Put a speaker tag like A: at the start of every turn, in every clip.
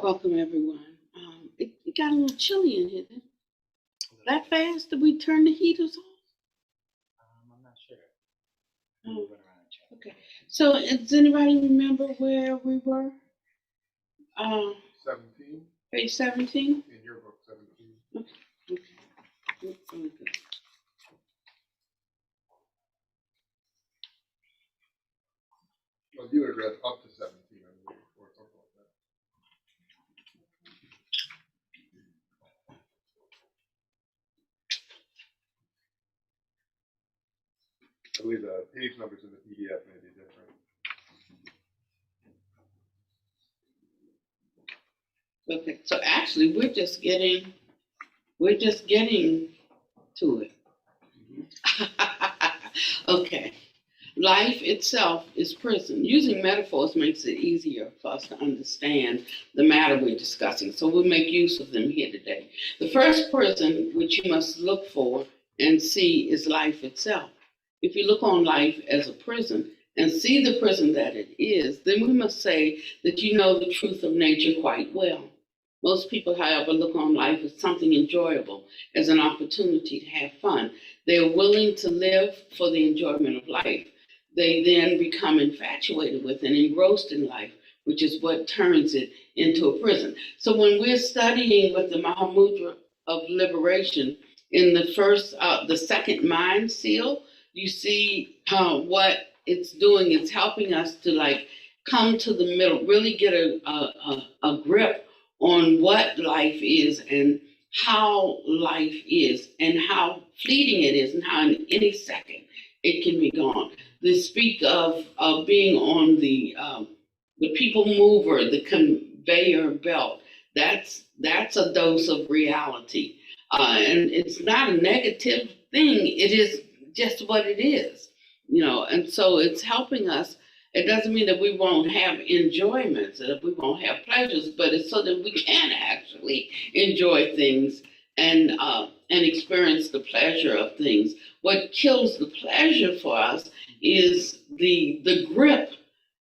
A: Welcome, everyone. It got a little chilly in here. That fast? Did we turn the heaters off?
B: I'm not sure.
A: Oh,
B: Moving around and check.
A: okay. So, does anybody remember where we were?
C: 17
A: Page 17?
C: in your book, 17.
A: Okay. Okay.
C: Well, you had read up to 17, I believe, or something like that. I believe the page numbers in the PDF may be different.
A: Okay. So actually, we're just getting to it. Okay. Life itself is prison. Using metaphors makes it easier for us to understand the matter we're discussing. So we'll make use of them here today. The first prison which you must look for and see is life itself. If you look on life as a prison and see the prison that it is, then we must say that you know the truth of nature quite well. Most people, however, look on life as something enjoyable, as an opportunity to have fun. They are willing to live for the enjoyment of life. They then become infatuated with and engrossed in life, which is what turns it into a prison. So when we're studying with the Mahamudra of liberation in the second mind seal, you see what it's doing. It's helping us to come to the middle, really get a grip on what life is and how life is and how fleeting it is and how in any second it can be gone. They speak of being on the people mover, the conveyor belt. That's a dose of reality, and it's not a negative thing. It is just what it is, And so it's helping us. It doesn't mean that we won't have enjoyments, that we won't have pleasures, but it's so that we can actually enjoy things and experience the pleasure of things. What kills the pleasure for us is the grip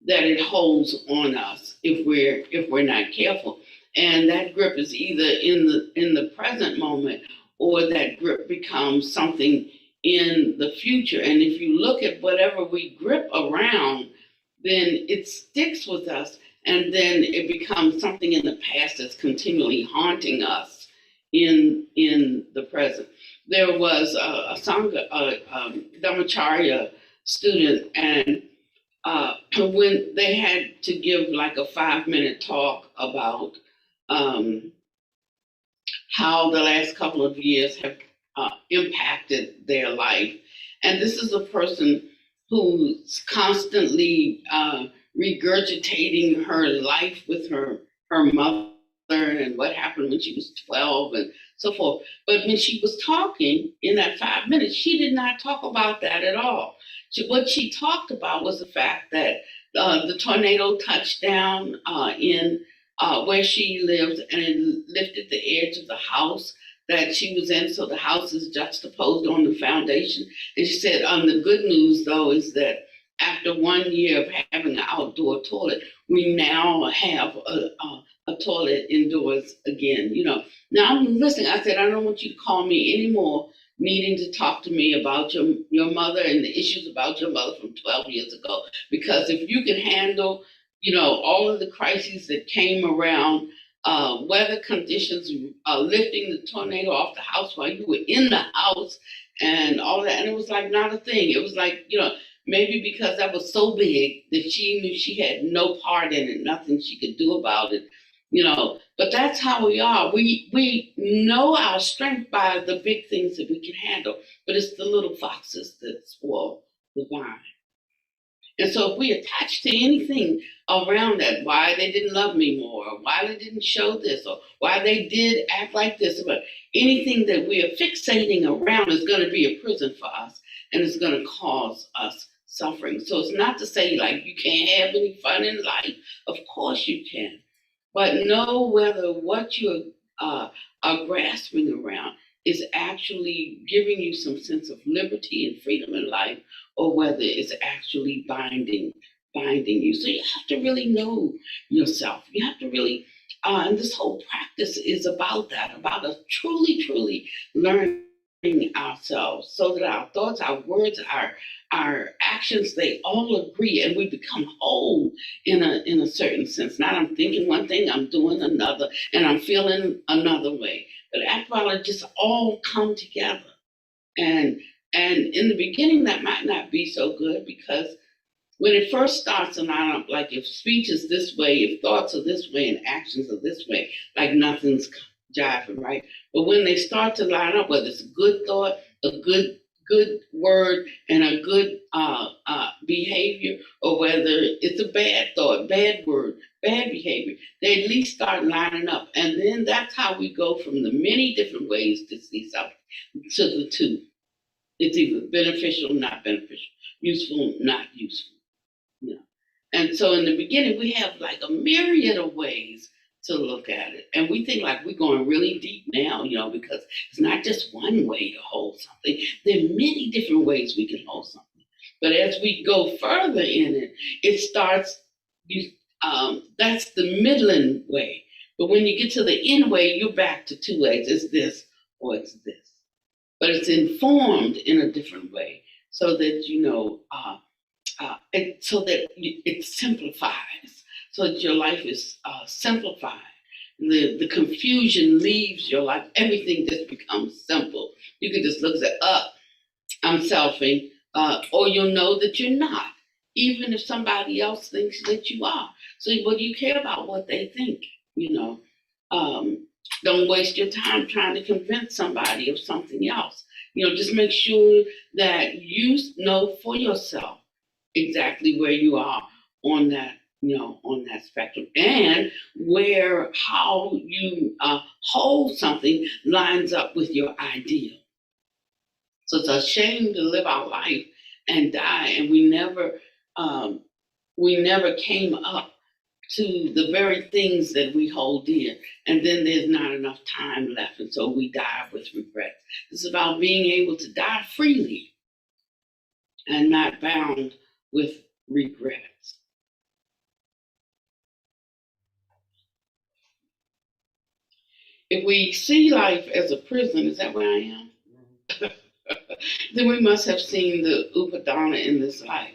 A: that it holds on us if we're not careful, and that grip is either in the present moment or that grip becomes something in the future. And if you look at whatever we grip around, then it sticks with us, and then it becomes something in the past that's continually haunting us in the present. There was a Sangha, Dhammacharya student, and when they had to give like a 5-minute talk about how the last couple of years have impacted their life. And this is a person who's constantly regurgitating her life with her mother and what happened when she was 12 and so forth. But when she was talking in that 5 minutes, she did not talk about that at all. What she talked about was the fact that the tornado touched down in where she lived, and it lifted the edge of the house that she was in, so the house is juxtaposed on the foundation. And she said, the good news, though, is that after 1 year of having an outdoor toilet, we now have a toilet indoors again. Now I'm listening. I said, I don't want you to call me anymore needing to talk to me about your mother and the issues about your mother from 12 years ago. Because if you can handle, all of the crises that came around, weather conditions, lifting the tornado off the house while you were in the house and all that. And it was like not a thing. It was like, maybe because that was so big that she knew she had no part in it, nothing she could do about it, But that's how we are. We know our strength by the big things that we can handle, but it's the little foxes that spoil the vine. And so if we attach to anything around that, why they didn't love me more, or why they didn't show this, or why they did act like this, but anything that we are fixating around is going to be a prison for us, and it's going to cause us suffering. So it's not to say you can't have any fun in life. Of course you can. But know whether what you are grasping around is actually giving you some sense of liberty and freedom in life, or whether it's actually binding you. So you have to really know yourself. You have to really And this whole practice is about that, about us truly, truly learning ourselves so that our thoughts, our words, our actions, they all agree and we become whole in a certain sense. Not I'm thinking one thing, I'm doing another, and I'm feeling another way. But after a while, it just all come together. And in the beginning, that might not be so good because when it first starts, and I don't like if speech is this way, if thoughts are this way, and actions are this way, like nothing's jiving, right? But when they start to line up, whether it's a good thought, a good word, and a good behavior, or whether it's a bad thought, bad word, bad behavior, they at least start lining up, and then that's how we go from the many different ways to see something to the two. It's either beneficial, not beneficial, useful, not useful. Yeah. And so in the beginning, we have like a myriad of ways to look at it. And we think like we're going really deep now, because it's not just one way to hold something. There are many different ways we can hold something. But as we go further in it, it starts, that's the middling way. But when you get to the end way, you're back to two ways. It's this or it's this. But it's informed in a different way so that, so that it simplifies, so that your life is simplified. The confusion leaves your life. Everything just becomes simple. You can just look and say, I'm selfing, or you'll know that you're not, even if somebody else thinks that you are. So what do you care about what they think? Don't waste your time trying to convince somebody of something else. Just make sure that you know for yourself exactly where you are on that, on that spectrum, and how you hold something lines up with your ideal. So it's a shame to live our life and die, and we never came up to the very things that we hold dear, and then there's not enough time left, and so we die with regrets. It's about being able to die freely and not bound with regrets. If we see life as a prison, is that where I am? Then we must have seen the Upadana in this life.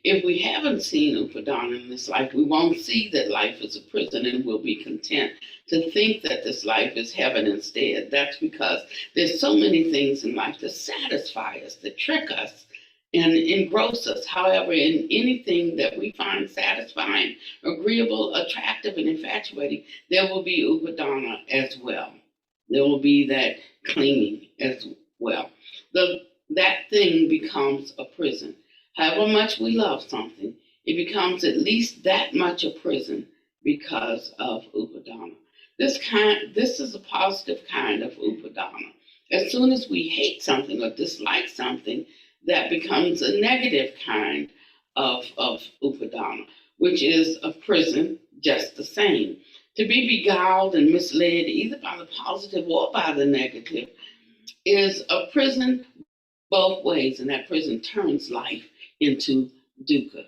A: If we haven't seen Upadana in this life, we won't see that life is a prison and we'll be content to think that this life is heaven instead. That's because there's so many things in life that satisfy us, that trick us, and engross us. However, in anything that we find satisfying, agreeable, attractive, and infatuating, there will be Upadana as well. There will be that clinging as well. That thing becomes a prison. However much we love something, it becomes at least that much a prison because of Upadana. This is a positive kind of Upadana. As soon as we hate something or dislike something, that becomes a negative kind of Upadana, which is a prison just the same. To be beguiled and misled either by the positive or by the negative is a prison both ways, and that prison turns life into dukkha.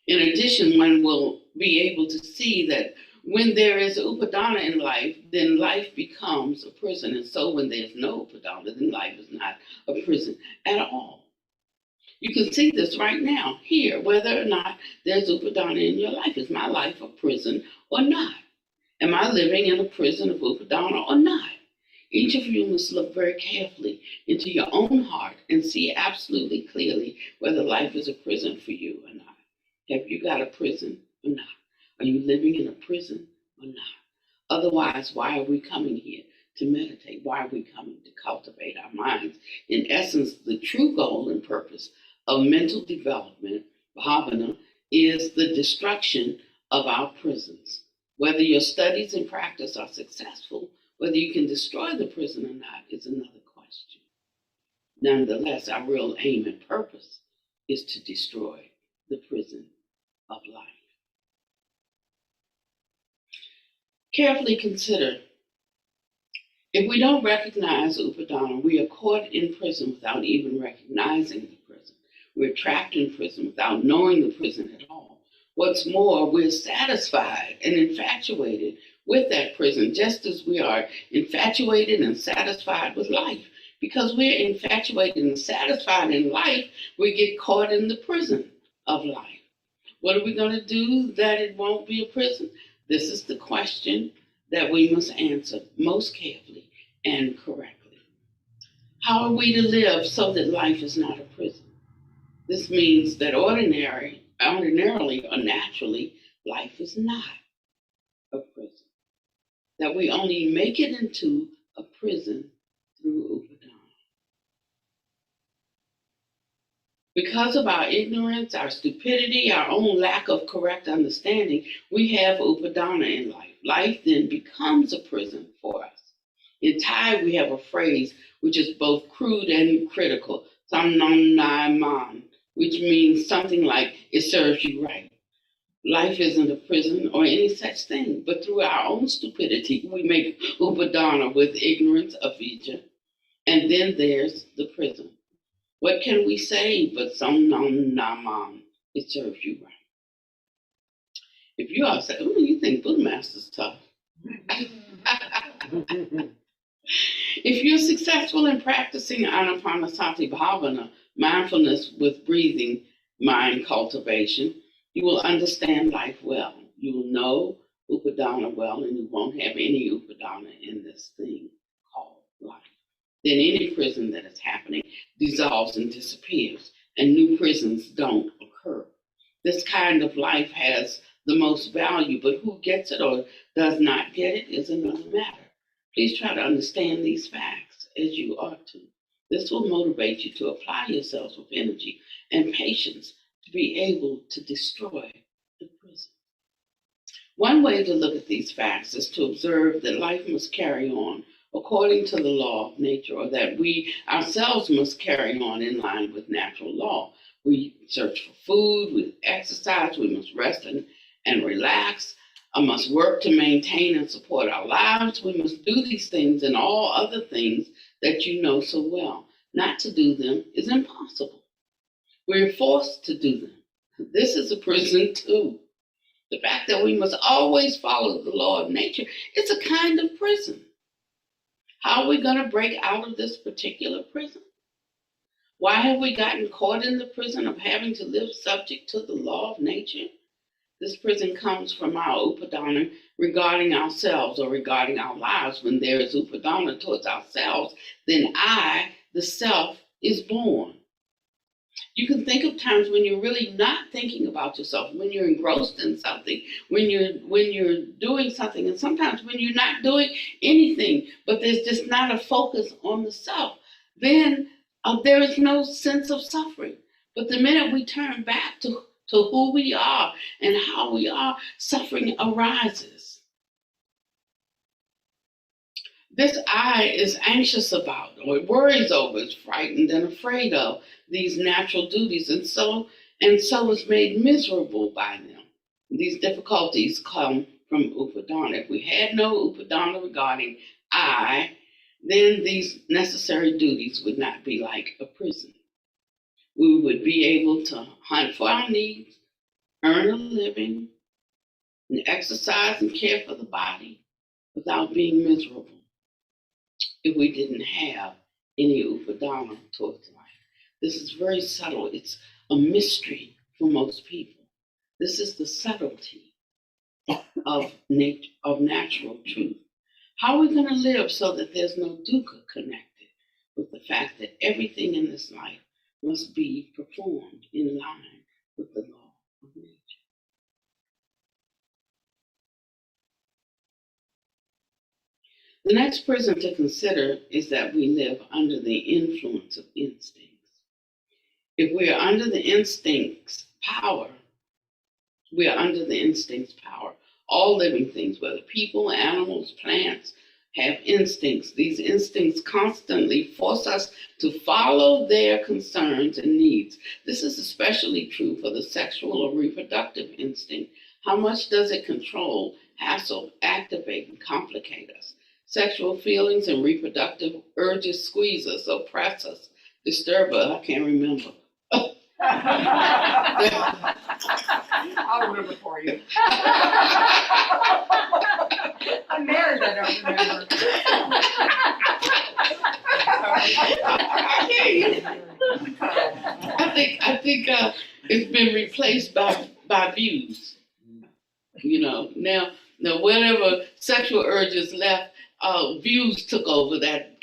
A: In addition, one will be able to see that when there is Upadana in life, then life becomes a prison. And so when there's no Upadana, then life is not a prison at all. You can see this right now, here, whether or not there's Upadana in your life. Is my life a prison or not? Am I living in a prison of Upadana or not? Each of you must look very carefully into your own heart and see absolutely clearly whether life is a prison for you or not. Have you got a prison or not? Are you living in a prison or not? Otherwise, why are we coming here to meditate? Why are we coming to cultivate our minds? In essence, the true goal and purpose of mental development, bhavana, is the destruction of our prisons. Whether your studies and practice are successful, whether you can destroy the prison or not is another question. Nonetheless, our real aim and purpose is to destroy the prison of life. Carefully consider, if we don't recognize Upadana, we are caught in prison without even recognizing the prison. We're trapped in prison without knowing the prison at all. What's more, we're satisfied and infatuated with that prison, just as we are infatuated and satisfied with life. Because we're infatuated and satisfied in life, we get caught in the prison of life. What are we going to do that it won't be a prison? This is the question that we must answer most carefully and correctly. How are we to live so that life is not a prison? This means that ordinarily or naturally, life is not a prison. That we only make it into a prison through Upadana. Because of our ignorance, our stupidity, our own lack of correct understanding, we have Upadana in life. Life then becomes a prison for us. In Thai, we have a phrase which is both crude and critical, Sam Nam Nai Man, which means something like, it serves you right. Life isn't a prison or any such thing, but through our own stupidity, we make Upadana with ignorance of Vijja, and then there's the prison. What can we say but Sam Nam Naman, it serves you right. If you all say, oh, you think Buddha Master's tough. If you're successful in practicing Anapanasati Bhavana, mindfulness with breathing, mind cultivation, you will understand life well. You will know Upadana well, and you won't have any Upadana in this thing called life. Then any prison that is happening dissolves and disappears, and new prisons don't occur. This kind of life has the most value, but who gets it or does not get it is another matter. Please try to understand these facts as you ought to. This will motivate you to apply yourselves with energy and patience to be able to destroy the prison. One way to look at these facts is to observe that life must carry on according to the law of nature, or that we ourselves must carry on in line with natural law. We search for food, we exercise, we must rest and relax. I must work to maintain and support our lives. We must do these things and all other things that you know so well. Not to do them is impossible. We're forced to do them. This is a prison too. The fact that we must always follow the law of nature is a kind of prison. How are we going to break out of this particular prison? Why have we gotten caught in the prison of having to live subject to the law of nature? This prison comes from our Upadana regarding ourselves or regarding our lives. When there is Upadana towards ourselves, then I, the self, is born. You can think of times when you're really not thinking about yourself, when you're engrossed in something, when you're doing something, and sometimes when you're not doing anything, but there's just not a focus on the self. Then there is no sense of suffering. But the minute we turn back to who we are and how we are, suffering arises. This I is anxious about, or worries over, is frightened and afraid of these natural duties, and so is made miserable by them. These difficulties come from Upadana. If we had no Upadana regarding I, then these necessary duties would not be like a prison. We would be able to hunt for our needs, earn a living, and exercise and care for the body without being miserable if we didn't have any Upadana towards life. This is very subtle. It's a mystery for most people. This is the subtlety of nature, of natural truth. How are we going to live so that there's no dukkha connected with the fact that everything in this life must be performed in line with the law of nature? The next prison to consider is that we live under the influence of instincts. If we are under the instinct's power, we are under the instinct's power. All living things, whether people, animals, plants, have instincts. These instincts constantly force us to follow their concerns and needs. This is especially true for the sexual or reproductive instinct. How much does it control, hassle, activate, and complicate us? Sexual feelings and reproductive urges squeeze us, oppress us, disturb us. I can't remember.
B: I'll remember for you. I'm married, I don't remember.
A: I hear you. I think it's been replaced by views. You know, now whatever sexual urges left, views took over that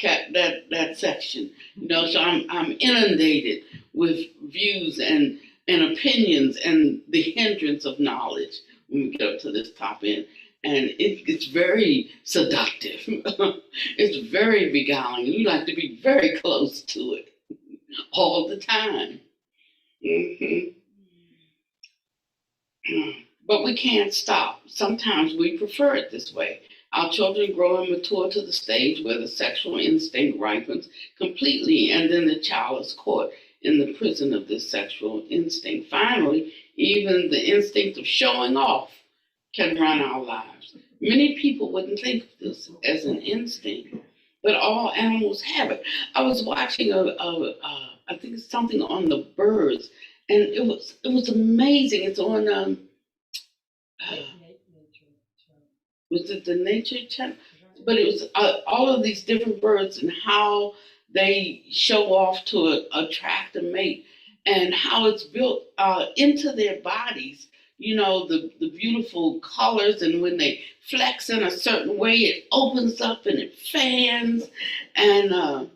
A: section. You know, so I'm inundated with views and opinions and the hindrance of knowledge when we get up to this top end. And it's very seductive. It's very beguiling. You like to be very close to it all the time. hmm But we can't stop. Sometimes we prefer it this way. Our children grow and mature to the stage where the sexual instinct ripens completely, and then the child is caught in the prison of this sexual instinct. Finally, even the instinct of showing off can run our lives. Many people wouldn't think of this as an instinct, but all animals have it. I was watching I think it's something on the birds, and it was amazing. It's on was it the Nature Channel? But it was all of these different birds and how they show off to attract a mate, and how it's built into their bodies. You know, the beautiful colors, and when they flex in a certain way, it opens up and it fans, and uh,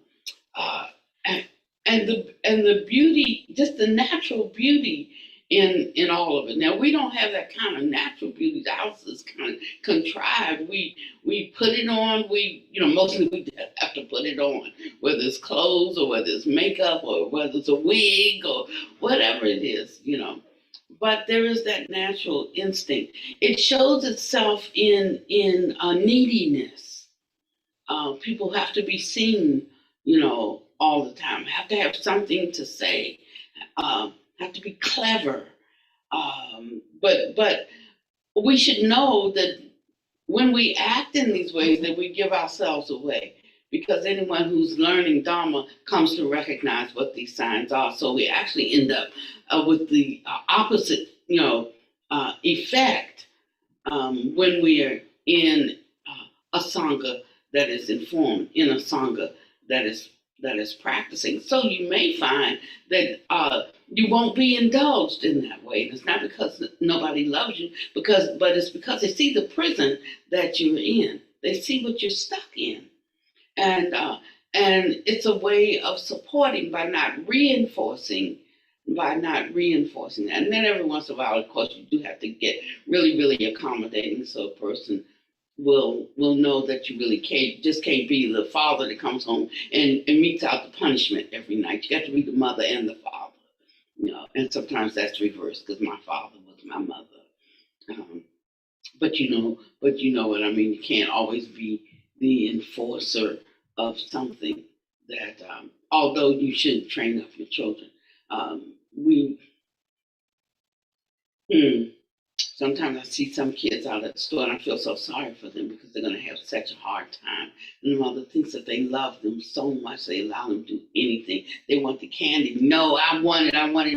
A: and the beauty, just the natural beauty in all of it. Now we don't have that kind of natural beauty. The house is kind of contrived. We put it on. Mostly we have to put it on, whether it's clothes or whether it's makeup or whether it's a wig or whatever it is. But there is that natural instinct. It shows itself in neediness. People have to be seen, all the time. Have to have something to say. Have to be clever. But we should know that when we act in these ways, that we give ourselves away. Because anyone who's learning Dharma comes to recognize what these signs are. So we actually end up with the opposite, effect when we are in a sangha that is informed, in a sangha that is practicing. So you may find that you won't be indulged in that way. And it's not because nobody loves you, but it's because they see the prison that you're in. They see what you're stuck in. And it's a way of supporting by not reinforcing. And then every once in a while, of course, you do have to get really, really accommodating, so a person will know that you really just can't be the father that comes home and meets out the punishment every night. You got to be the mother and the father, and sometimes that's reversed because my father was my mother. But you know what I mean. You can't always be the enforcer of something that, although you should train up your children. Sometimes I see some kids out at the store and I feel so sorry for them because they're going to have such a hard time. And the mother thinks that they love them so much, they allow them to do anything. They want the candy. No, I want it now. I want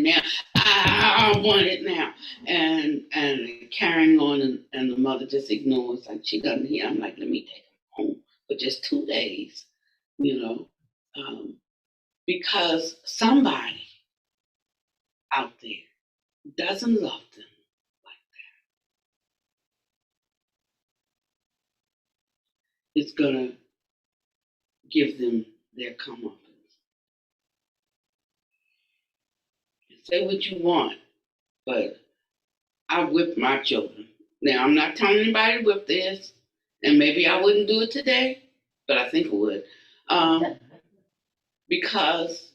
A: it now. And carrying on, and the mother just ignores, like she doesn't hear. I'm like, let me take them home for just 2 days, because somebody out there doesn't love them. It's gonna give them their comeuppance. Say what you want, but I whip my children. Now I'm not telling anybody to whip this, and maybe I wouldn't do it today, but I think I would, because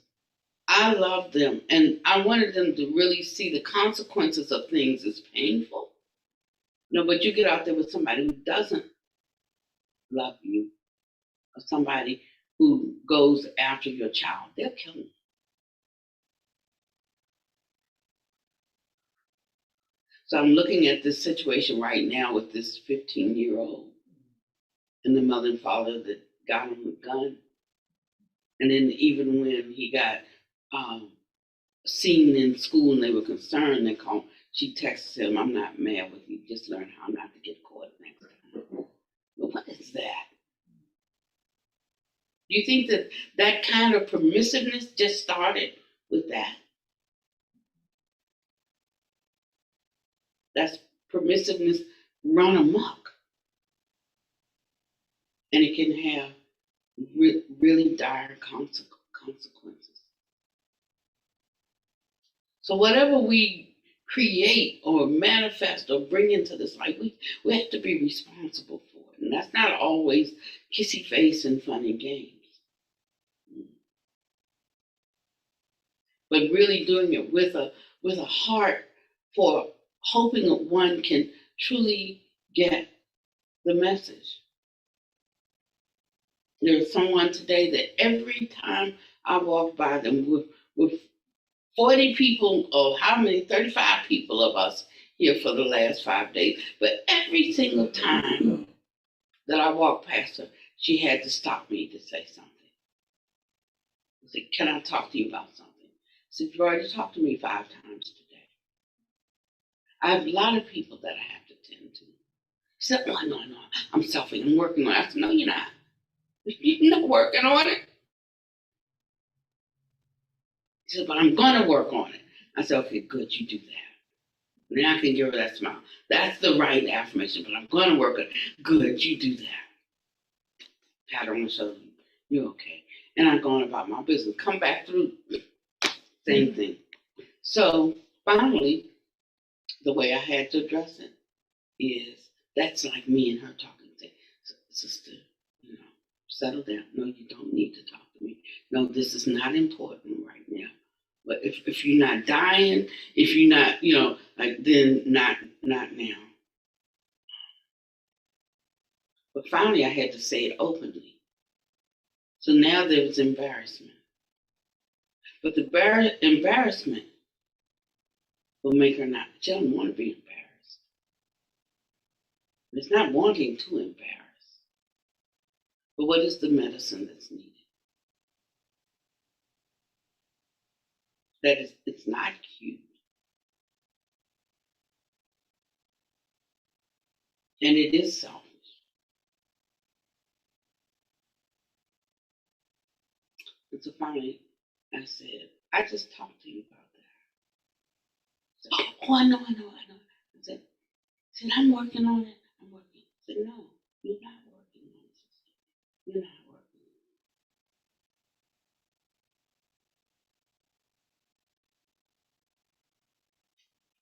A: I love them and I wanted them to really see the consequences of things as painful. But you get out there with somebody who doesn't love you, or somebody who goes after your child, they'll kill them. So I'm looking at this situation right now with this 15-year-old and the mother and father that got him a gun. And then even when he got seen in school and they were concerned, she texted him, "I'm not mad with you, just learn how not to get caught next time." But what is that? Do you think that that kind of permissiveness just started with that? That's permissiveness run amok. And it can have really dire consequences. So whatever we create or manifest or bring into this life, we have to be responsible for it. And that's not always kissy face and fun and games. But really doing it with a heart for hoping that one can truly get the message. There's someone today that every time I walk by them with 40 people, or how many, 35 people of us here for the last 5 days, but every single time that I walk past her, she had to stop me to say something. I said, "Can I talk to you about something?" I said, "You've already talked to me 5 times today. I have a lot of people that I have to tend to." She said, "Oh, no, I'm selfish, I'm working on it." I said, "No, you're not. You're not working on it." She said, "But I'm going to work on it." I said, "Okay, good, you do that." Now I can give her that smile. That's the right affirmation, but I'm going to work on it. Good, you do that. Pat her on the shoulder. "You're okay." And I'm going about my business. Come back through. Same thing. So finally, the way I had to address it is that's like me and her talking. Say, "Sister, settle down. No, you don't need to talk to me. No, this is not important right now. But if you're not dying, if you're not, then not now." But finally, I had to say it openly. So now there was embarrassment. But the embarrassment will make her not. She doesn't want to be embarrassed. It's not wanting to embarrass. But what is the medicine that's needed? That is, it's not cute. And it is selfish. And so finally, I said, "I just talked to you about that." She said, "Oh, I know. I said, "I'm working on it. I'm working." I said, "No, you're not working on it. You're not working on it."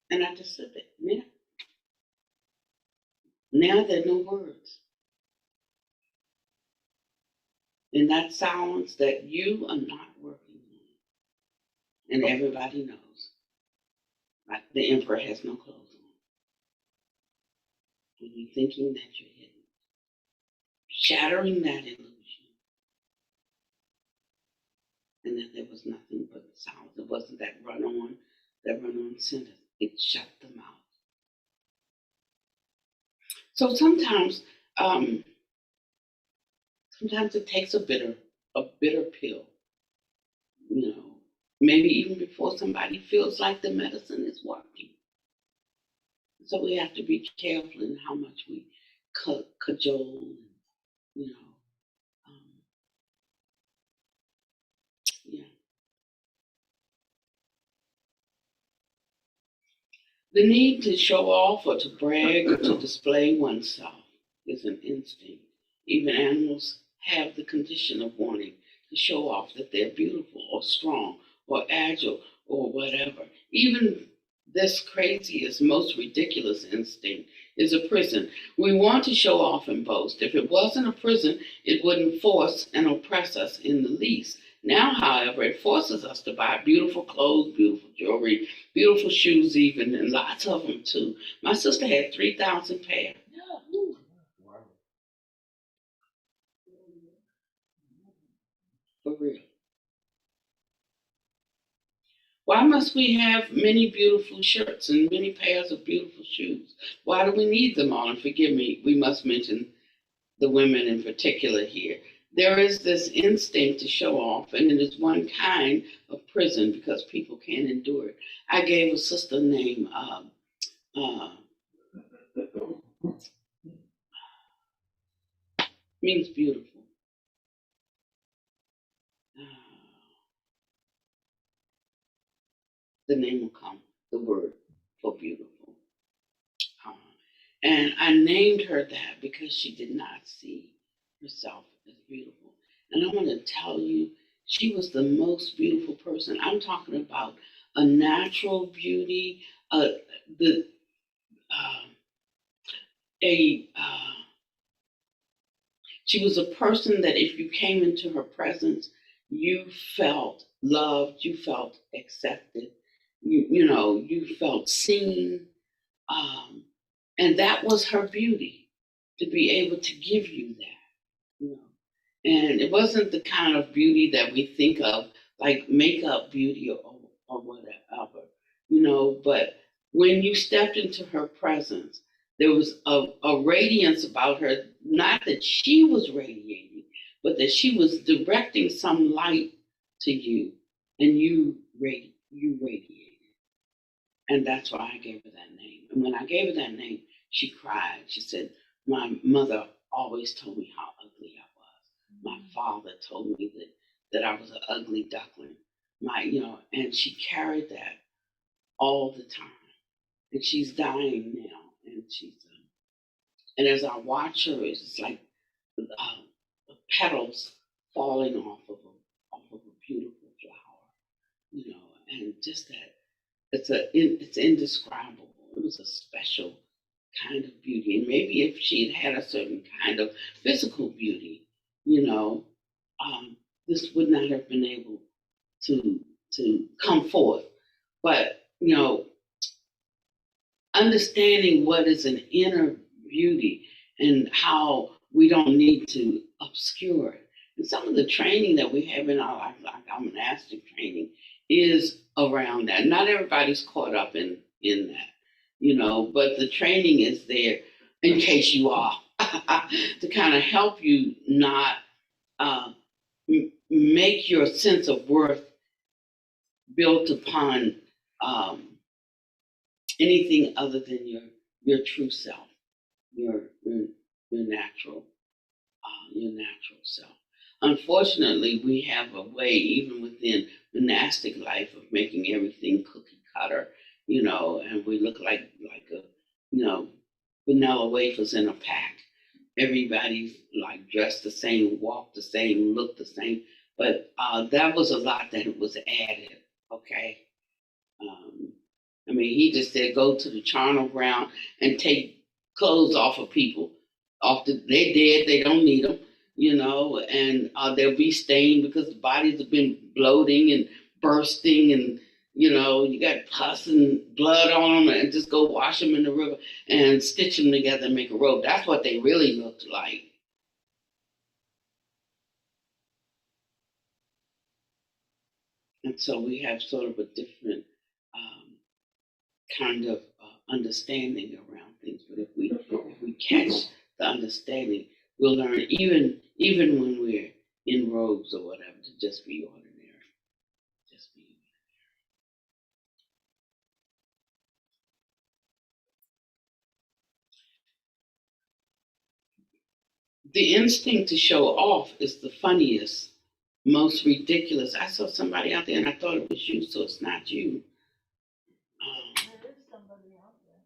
A: And I just said that. Now there are no words. In that silence that you are not working on. And everybody knows. Like the emperor has no clothes on. And you're thinking that you're hidden. Shattering that illusion. And that there was nothing but silence. It wasn't that run-on sentence. It shut them out. So sometimes it takes a bitter pill, maybe even before somebody feels like the medicine is working. So we have to be careful in how much we cajole, yeah. The need to show off or to brag or to display oneself is an instinct. Even animals have the condition of wanting to show off that they're beautiful or strong or agile or whatever. Even this craziest, most ridiculous instinct is a prison. We want to show off and boast. If it wasn't a prison, it wouldn't force and oppress us in the least. Now, however, it forces us to buy beautiful clothes, beautiful jewelry, beautiful shoes even, and lots of them too. My sister had 3,000 pairs.
C: Wow.
A: For real. Why must we have many beautiful shirts and many pairs of beautiful shoes? Why do we need them all? And forgive me, we must mention the women in particular here. There is this instinct to show off, and it is one kind of prison because people can't endure it. I gave a sister named means beautiful. The name will come, the word for beautiful. And I named her that because she did not see herself as beautiful. And I want to tell you, she was the most beautiful person. I'm talking about a natural beauty, the a she was a person that if you came into her presence, you felt loved, you felt accepted, you felt seen, and that was her beauty, to be able to give you that, you know. And it wasn't the kind of beauty that we think of, like makeup beauty or whatever, but when you stepped into her presence, there was a radiance about her, not that she was radiating, but that she was directing some light to you, and you radiated. And that's why I gave her that name. And when I gave her that name, she cried. She said, my mother always told me how ugly I was. My father told me that I was an ugly duckling. And she carried that all the time. And she's dying now. And as I watch her, it's like the petals falling off of a beautiful flower, and just that it's indescribable. It was a special kind of beauty. And maybe if she had a certain kind of physical beauty, this would not have been able to come forth. But, understanding what is an inner beauty and how we don't need to obscure it. And some of the training that we have in our life, like our monastic training, is around that. Not everybody's caught up in that, but the training is there in case you are, to kind of help you not make your sense of worth built upon anything other than your true self, your natural self. Unfortunately, we have a way, even within monastic life, of making everything cookie cutter, and we look like vanilla wafers in a pack. Everybody's like dressed the same, walk the same, look the same. But that was a lot that was added, okay? He just said, go to the charnel ground and take clothes off of people. They're dead, they don't need them, and they'll be stained because the bodies have been bloating and bursting, and, you got pus and blood on them, and just go wash them in the river and stitch them together and make a robe. That's what they really looked like. And so we have sort of a different kind of understanding around things. But if we catch the understanding, we'll learn even when we're in robes or whatever, to just be ordinary. Just be ordinary. The instinct to show off is the funniest, most ridiculous. I saw somebody out there and I thought it was you, so it's not you.
B: There is somebody out there.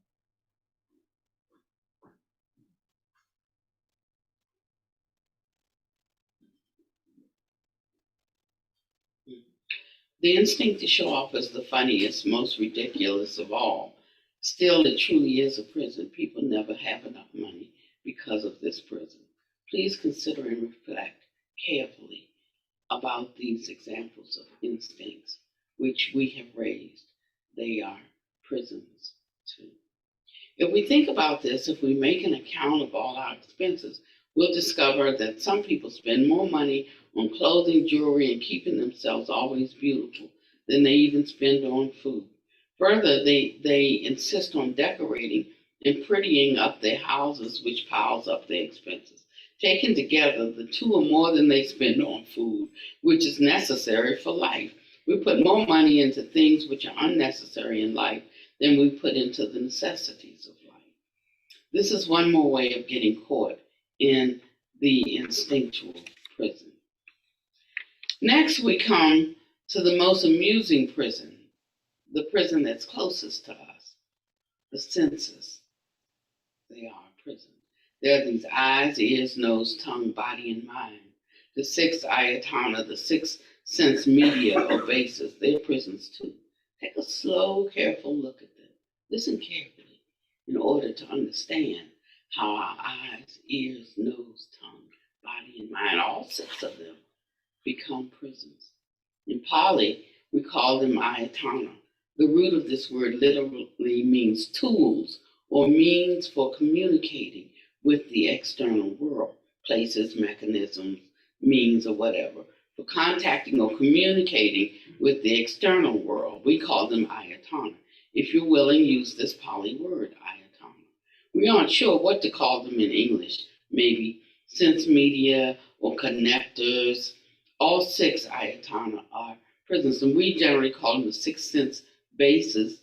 A: The instinct to show off is the funniest, most ridiculous of all. Still, it truly is a prison. People never have enough money because of this prison. Please consider and reflect carefully about these examples of instincts which we have raised. They are prisons too. If we think about this, if we make an account of all our expenses, we'll discover that some people spend more money on clothing, jewelry, and keeping themselves always beautiful than they even spend on food. Further, they insist on decorating and prettying up their houses, which piles up their expenses. Taken together, the two are more than they spend on food, which is necessary for life. We put more money into things which are unnecessary in life than we put into the necessities of life. This is one more way of getting caught in the instinctual prison. Next, we come to the most amusing prison, the prison that's closest to us, the senses. They are a prison. There are these eyes, ears, nose, tongue, body, and mind. The six ayatana, the six sense media or bases, they're prisons too. Take a slow, careful look at them. Listen carefully in order to understand how our eyes, ears, nose, tongue, body, and mind, all six of them, become prisons. In Pali, we call them ayatana. The root of this word literally means tools or means for communicating with the external world, places, mechanisms, means, or whatever, for contacting or communicating with the external world. We call them ayatana. If you're willing, use this Pali word, ayatana. We aren't sure what to call them in English, maybe sense media or connectors. All six ayatana are prisons, and we generally call them the six sense bases.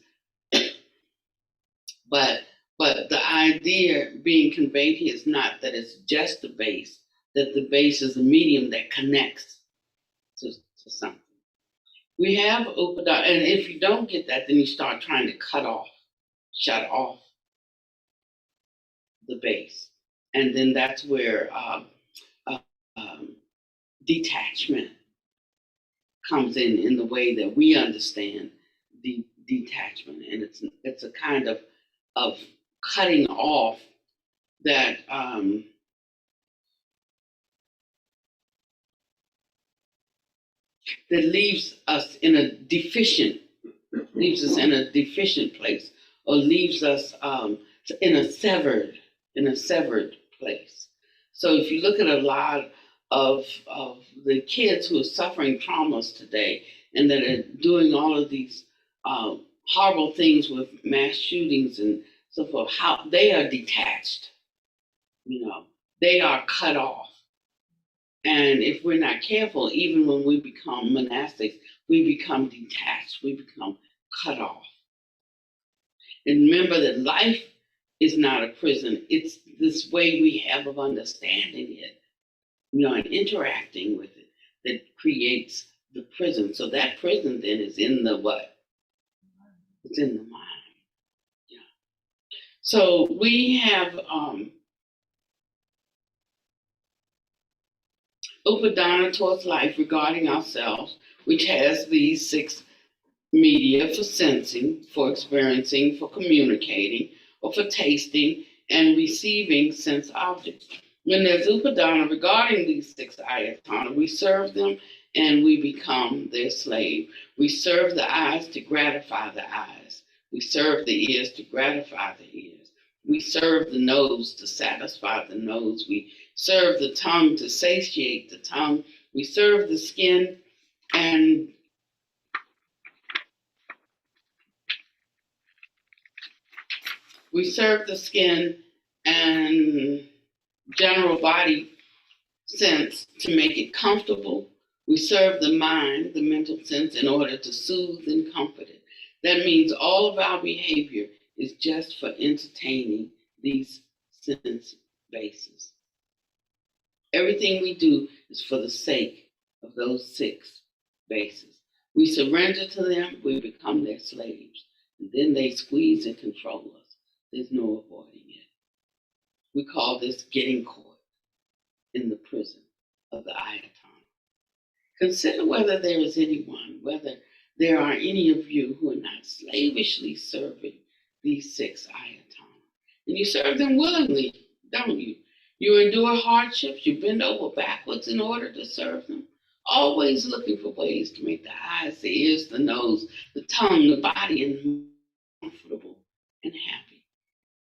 A: But the idea being conveyed here is not that it's just the base, that the base is a medium that connects to something. We have Upadana, and if you don't get that, then you start trying to shut off the base. And then that's where detachment comes in the way that we understand the detachment. And it's a kind of cutting off that that leaves us in a deficient place, or leaves us in a severed place. So if you look at a lot of the kids who are suffering traumas today and that are doing all of these horrible things with mass shootings and so forth, how they are detached, they are cut off. And if we're not careful, even when we become monastics, we become detached, we become cut off. And remember that life is not a prison. It's this way we have of understanding it, and interacting with it that creates the prison. So that prison then is in the what? It's in the mind. Yeah. So we have Upadana towards life regarding ourselves, which has these six media for sensing, for experiencing, for communicating, or for tasting and receiving sense objects. When there's Upadana regarding these six ayatana, we serve them and we become their slave. We serve the eyes to gratify the eyes. We serve the ears to gratify the ears. We serve the nose to satisfy the nose. We serve the tongue to satiate the tongue. We serve the skin and general body sense to make it comfortable. We serve the mind, the mental sense, in order to soothe and comfort it. That means all of our behavior is just for entertaining these sense bases. Everything we do is for the sake of those six bases. We surrender to them, we become their slaves, and then they squeeze and control us. There's no avoiding it. We call this getting caught in the prison of the ayatana. Consider whether there is anyone, whether there are any of you who are not slavishly serving these six ayatana. And you serve them willingly, don't you? You endure hardships, you bend over backwards in order to serve them, always looking for ways to make the eyes, the ears, the nose, the tongue, the body, and comfortable and happy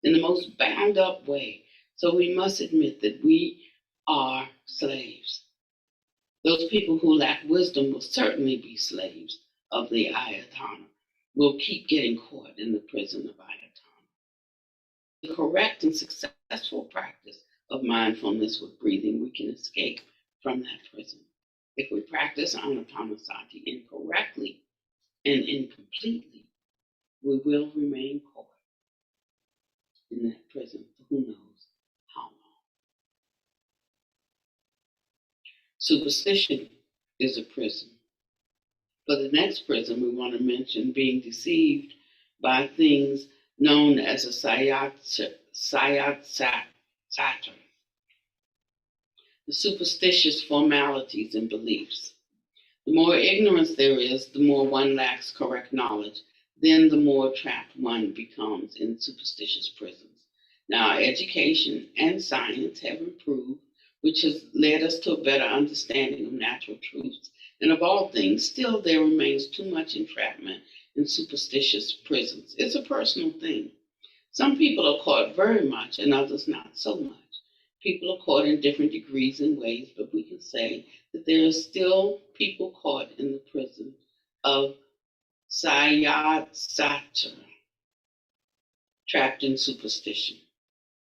A: in the most bound up way. So we must admit that we are slaves. Those people who lack wisdom will certainly be slaves of the ayatana, will keep getting caught in the prison of ayatana. The correct and successful practice of mindfulness with breathing, we can escape from that prison. If we practice anapanasati incorrectly and incompletely, we will remain caught in that prison for who knows how long. Superstition is a prison. For the next prison, we want to mention being deceived by things known as a sayatsata, the superstitious formalities and beliefs. The more ignorance there is, the more one lacks correct knowledge, then the more trapped one becomes in superstitious prisons. Now, education and science have improved, which has led us to a better understanding of natural truths. And of all things, still there remains too much entrapment in superstitious prisons. It's a personal thing. Some people are caught very much and others not so much. People are caught in different degrees and ways, but we can say that there are still people caught in the prison of sayatsata, trapped in superstition.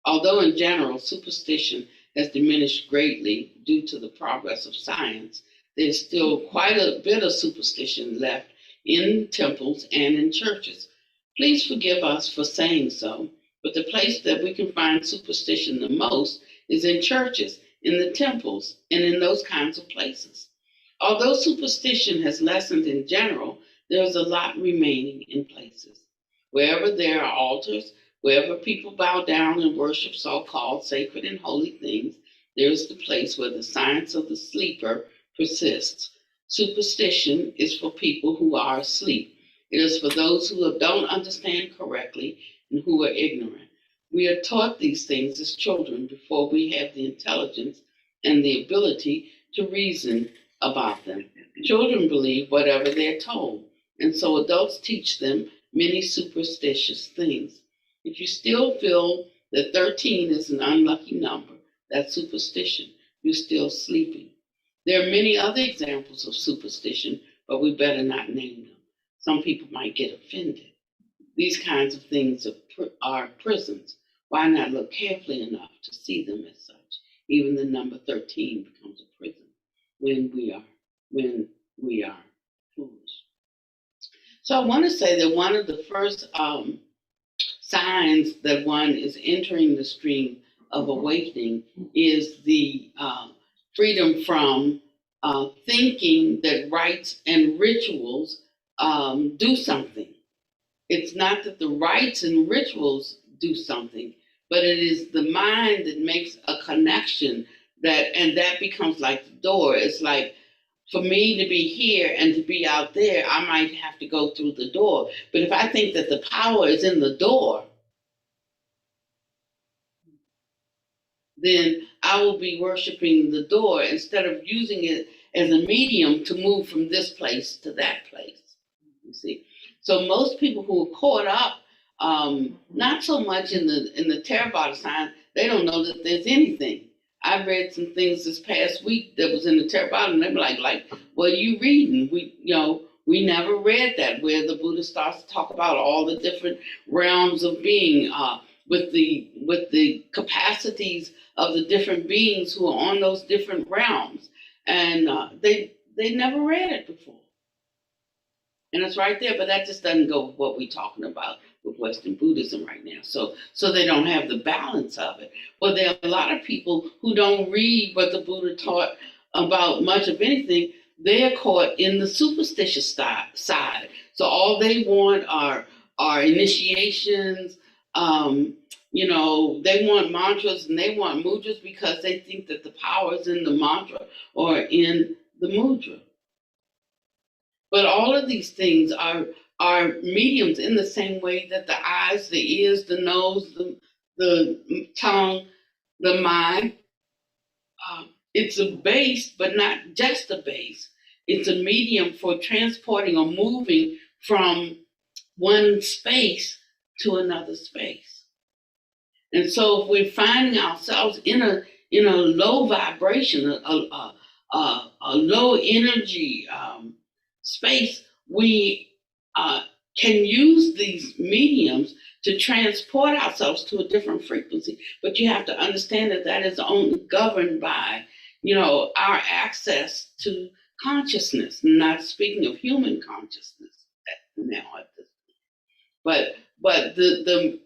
A: Although in general, superstition has diminished greatly due to the progress of science, there's still quite a bit of superstition left in temples and in churches. Please forgive us for saying so, but the place that we can find superstition the most is in churches, in the temples, and in those kinds of places. Although superstition has lessened in general, there's a lot remaining in places. Wherever there are altars, wherever people bow down and worship so-called sacred and holy things, there is the place where the science of the sleeper persists. Superstition is for people who are asleep. It is for those who don't understand correctly and who are ignorant. We are taught these things as children before we have the intelligence and the ability to reason about them. Children believe whatever they're told, and so adults teach them many superstitious things. If you still feel that 13 is an unlucky number, that's superstition. You're still sleeping. There are many other examples of superstition, but we better not name them. Some people might get offended. These kinds of things are prisons. Why not look carefully enough to see them as such? Even the number 13 becomes a prison when we are foolish. So I want to say that one of the first signs that one is entering the stream of awakening is the freedom from thinking that rites and rituals do something. It's not that the rites and rituals do something, but it is the mind that makes a connection and that becomes like the door. It's like, for me to be here and to be out there, I might have to go through the door. But if I think that the power is in the door, then I will be worshiping the door instead of using it as a medium to move from this place to that place. You see, so most people who are caught up, not so much in the Theravada science, they don't know that there's anything. I read some things this past week that was in the Theravada, and they were like, "What are you reading?" We never read that, where the Buddha starts to talk about all the different realms of being, with the capacities of the different beings who are on those different realms, and they never read it before. And it's right there, but that just doesn't go with what we're talking about with Western Buddhism right now. So they don't have the balance of it. Well, there are a lot of people who don't read what the Buddha taught about much of anything. They're caught in the superstitious side. So all they want are initiations. They want mantras and they want mudras because they think that the power is in the mantra or in the mudra. But all of these things are mediums in the same way that the eyes, the ears, the nose, the tongue, the mind. It's a base, but not just a base. It's a medium for transporting or moving from one space to another space. And so if we're finding ourselves in a low vibration, a low energy space, we can use these mediums to transport ourselves to a different frequency. But you have to understand that that is only governed by, our access to consciousness. Not speaking of human consciousness now at this point, but the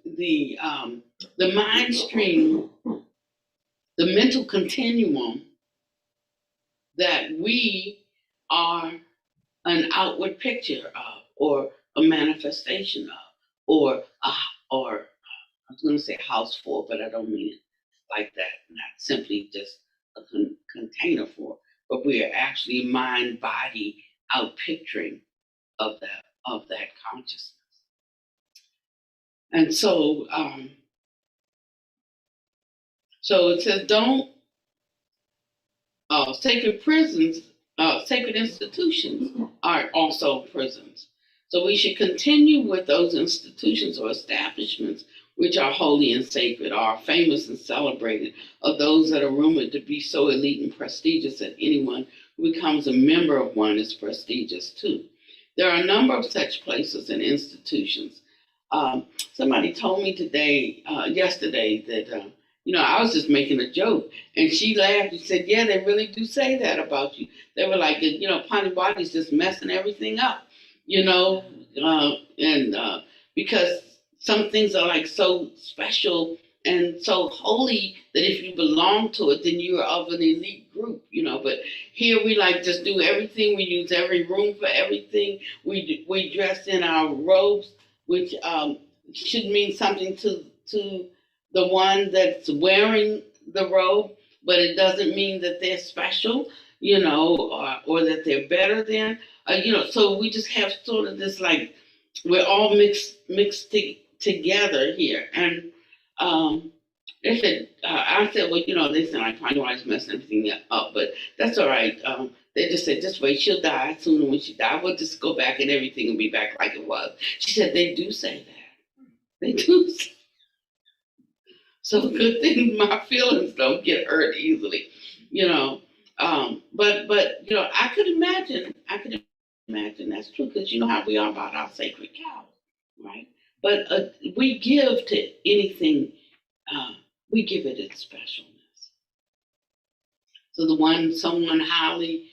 A: mind stream, the mental continuum that we are an outward picture of, or a manifestation of, or I was going to say house for, but I don't mean it like that. Not simply just a container for, but we are actually mind body out picturing of that consciousness. And so it says, don't sacred prisons, sacred institutions are also prisons. So we should continue with those institutions or establishments which are holy and sacred, are famous and celebrated, or those that are rumored to be so elite and prestigious that anyone who becomes a member of one is prestigious too. There are a number of such places and institutions. Somebody told me yesterday that, I was just making a joke, and she laughed and said, yeah, they really do say that about you. They were like, Panibadi's just messing everything up, because some things are like so special and so holy that if you belong to it, then you're of an elite group, but here we like just do everything. We use every room for everything. We dress in our robes, which should mean something to the one that's wearing the robe, but it doesn't mean that they're special, or that they're better than, so we just have sort of this, like, we're all mixed together here. And they said, I said, well, they sound like Panwise messing everything up, but that's all right. They just said, just wait, she'll die soon, and when she dies, we'll just go back and everything will be back like it was. She said, they do say that. They do say. So good thing my feelings don't get hurt easily, but I could imagine that's true, because you know how we are about our sacred cows, right? But we give to anything, we give it its specialness. So the one someone highly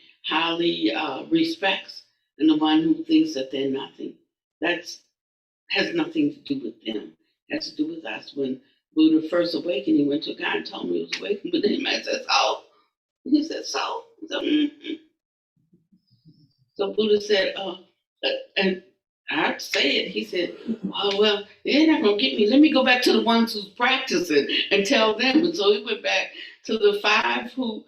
A: respects, and the one who thinks that they're nothing, has nothing to do with them. It has to do with us. When Buddha first awakened, he went to a guy and told him he was awakened, but then the man said, "So?" He said, "So?" So, So Buddha said, and I have to say it. He said, "Oh well, they're not gonna get me. Let me go back to the ones who's practicing and tell them." And so he went back to the 5 who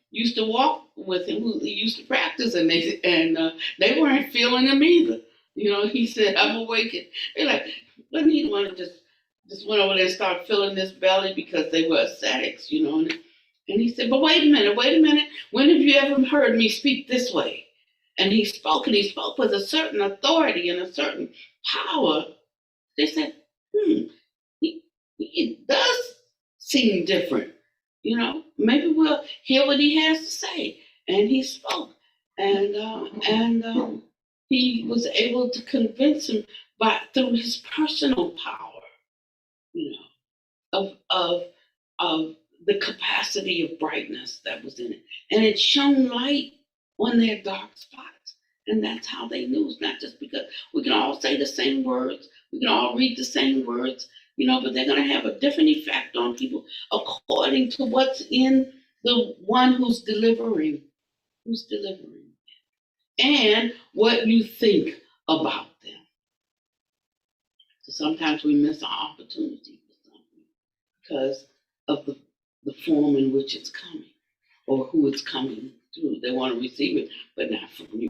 A: used to walk with him, who used to practice, and they weren't feeling him either. He said, "I'm awakened." They're like, "Wasn't he the one who just went over there and started filling this belly because they were ascetics, And he said, "But wait a minute. When have you ever heard me speak this way?" And he spoke with a certain authority and a certain power. They said, he does seem different. Maybe we'll hear what he has to say. And he spoke. And he was able to convince him through his personal power, of the capacity of brightness that was in it. And it shone light on their dark spots. And that's how they knew. It's not just because we can all say the same words, we can all read the same words, but they're going to have a different effect on people according to what's in the one who's delivering, and what you think about them. So sometimes we miss an opportunity for something because of the form in which it's coming, or who it's coming through. They want to receive it, but not from you.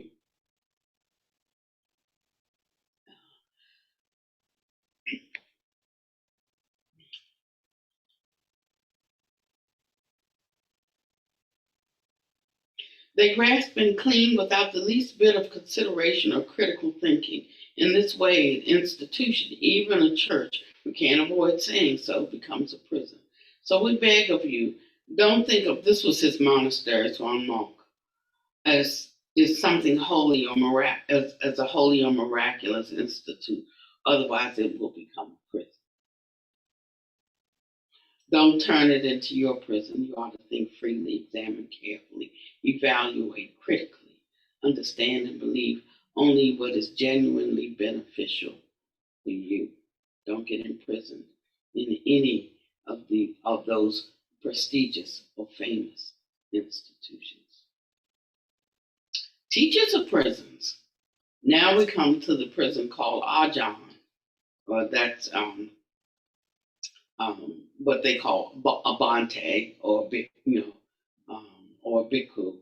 A: They grasp and cling without the least bit of consideration or critical thinking. In this way, an institution, even a church, we can't avoid saying so, becomes a prison. So we beg of you, don't think of, this was his monastery, Swan Monk, as is something holy or as a holy or miraculous institute. Otherwise, it will become a prison. Don't turn it into your prison. You ought to think freely, examine carefully, evaluate critically, understand and believe only what is genuinely beneficial for you. Don't get imprisoned in any of those prestigious or famous institutions. Teachers of prisons. Now we come to the prison called Ajahn, or that's what they call a Bante or or a bhikkhu,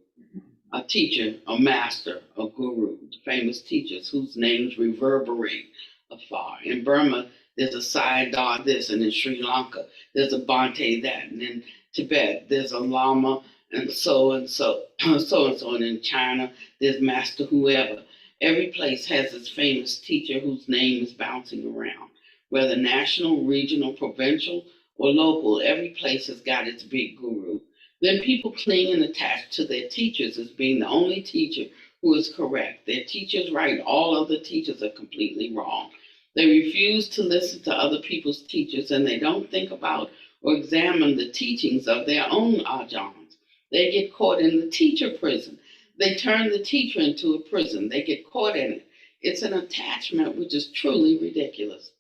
A: a teacher, a master, a guru, famous teachers whose names reverberate afar. In Burma, there's a Sayadaw this, and in Sri Lanka, there's a Bante that, and in Tibet, there's a Lama, and so and so, and in China, there's Master whoever. Every place has its famous teacher whose name is bouncing around. Whether national, regional, provincial, or local, every place has got its big guru. Then people cling and attach to their teachers as being the only teacher who is correct. Their teacher's right, all other teachers are completely wrong. They refuse to listen to other people's teachers, and they don't think about or examine the teachings of their own ajahns. They get caught in the teacher prison. They turn the teacher into a prison. They get caught in it. It's an attachment which is truly ridiculous.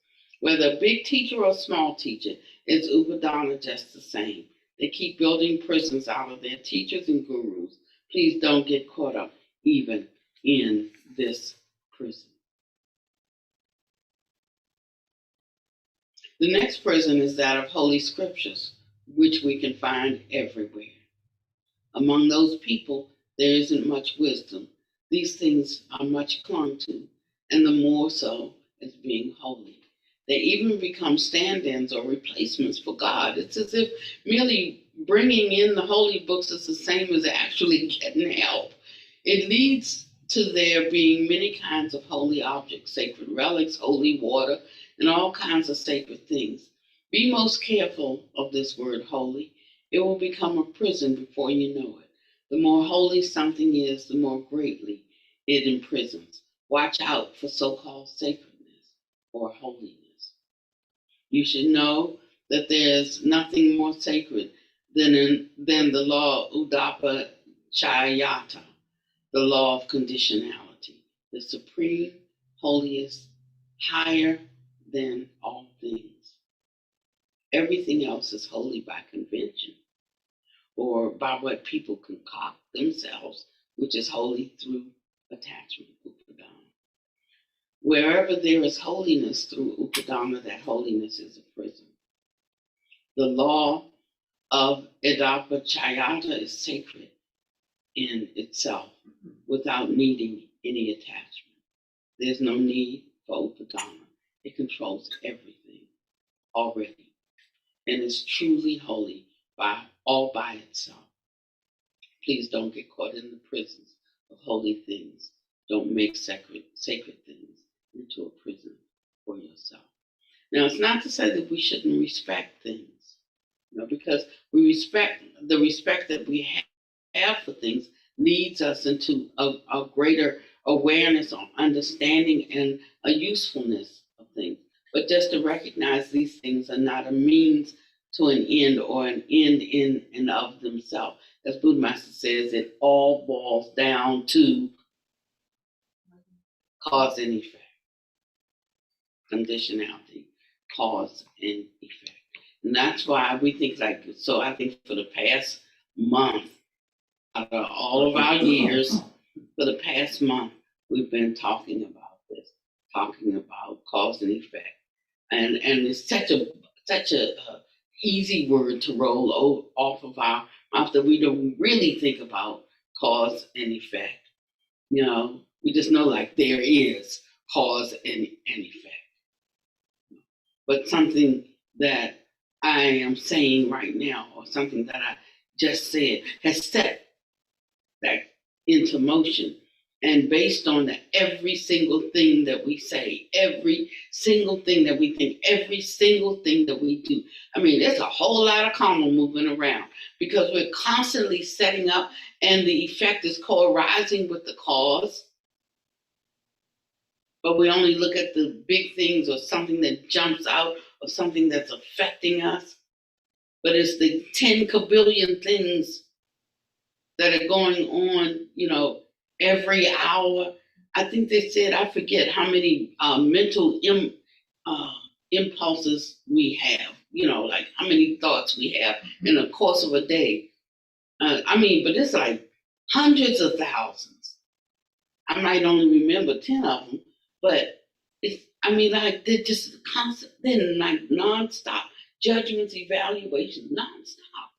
A: Whether a big teacher or a small teacher, it's Upadana just the same. They keep building prisons out of their teachers and gurus. Please don't get caught up even in this prison. The next prison is that of Holy Scriptures, which we can find everywhere. Among those people, there isn't much wisdom. These things are much clung to, and the more so as being holy. They even become stand-ins or replacements for God. It's as if merely bringing in the holy books is the same as actually getting help. It leads to there being many kinds of holy objects, sacred relics, holy water, and all kinds of sacred things. Be most careful of this word holy. It will become a prison before you know it. The more holy something is, the more greatly it imprisons. Watch out for so-called sacredness or holiness. You should know that there's nothing more sacred than the law of Udapa Chayata, the law of conditionality, the supreme, holiest, higher than all things. Everything else is holy by convention or by what people concoct themselves, which is holy through attachment, Upadana. Wherever there is holiness through Upadana, that holiness is a prison. The law of Edapa Chayata is sacred in itself without needing any attachment. There's no need for Upadana. It controls everything already and is truly holy all by itself. Please don't get caught in the prisons of holy things. Don't make sacred things into a prison for yourself. Now, it's not to say that we shouldn't respect things, because the respect that we have for things leads us into a greater awareness or understanding and a usefulness of things. But just to recognize these things are not a means to an end or an end in and of themselves. As Buddha Master says, it all boils down to cause and effect. Conditionality, cause and effect. And that's why we think so I think for the past month, out of all of our years, for the past month, we've been talking about this, talking about cause and effect. And it's such a easy word to roll off of our mouth that we don't really think about cause and effect. We just know there is cause and effect. But something that I am saying right now, or something that I just said, has set that into motion. And based on that, every single thing that we say, every single thing that we think, every single thing that we do. I mean, there's a whole lot of karma moving around because we're constantly setting up, and the effect is co-arising with the cause. But we only look at the big things or something that jumps out or something that's affecting us. But it's the 10 kabillion things that are going on, every hour. I think they said, I forget how many mental impulses we have, like how many thoughts we have in the course of a day. But it's like hundreds of thousands. I might only remember 10 of them, but they're just constant, they're like nonstop judgments, evaluations, nonstop.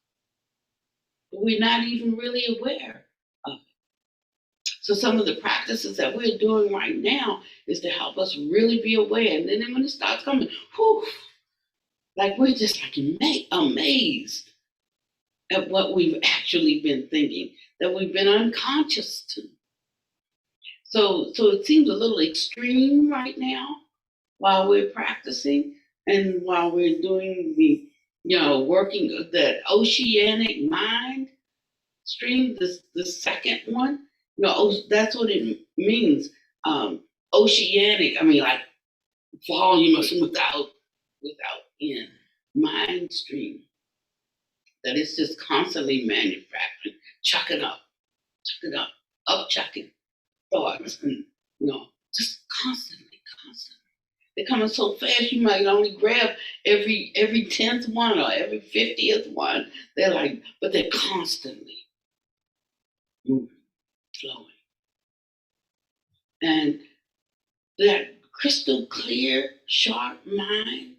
A: But we're not even really aware of it. So some of the practices that we're doing right now is to help us really be aware. And then when it starts coming, like we're just like amazed at what we've actually been thinking, that we've been unconscious to. So it seems a little extreme right now while we're practicing and while we're doing the, working that oceanic mind stream, the second one. That's what it means. Oceanic, like voluminous without end. Mind stream. That it's just constantly manufacturing, chucking up, chucking thoughts, and just constantly. They're coming so fast you might only grab every 10th one or every 50th one. They're like, but they're constantly moving, flowing. And that crystal clear, sharp mind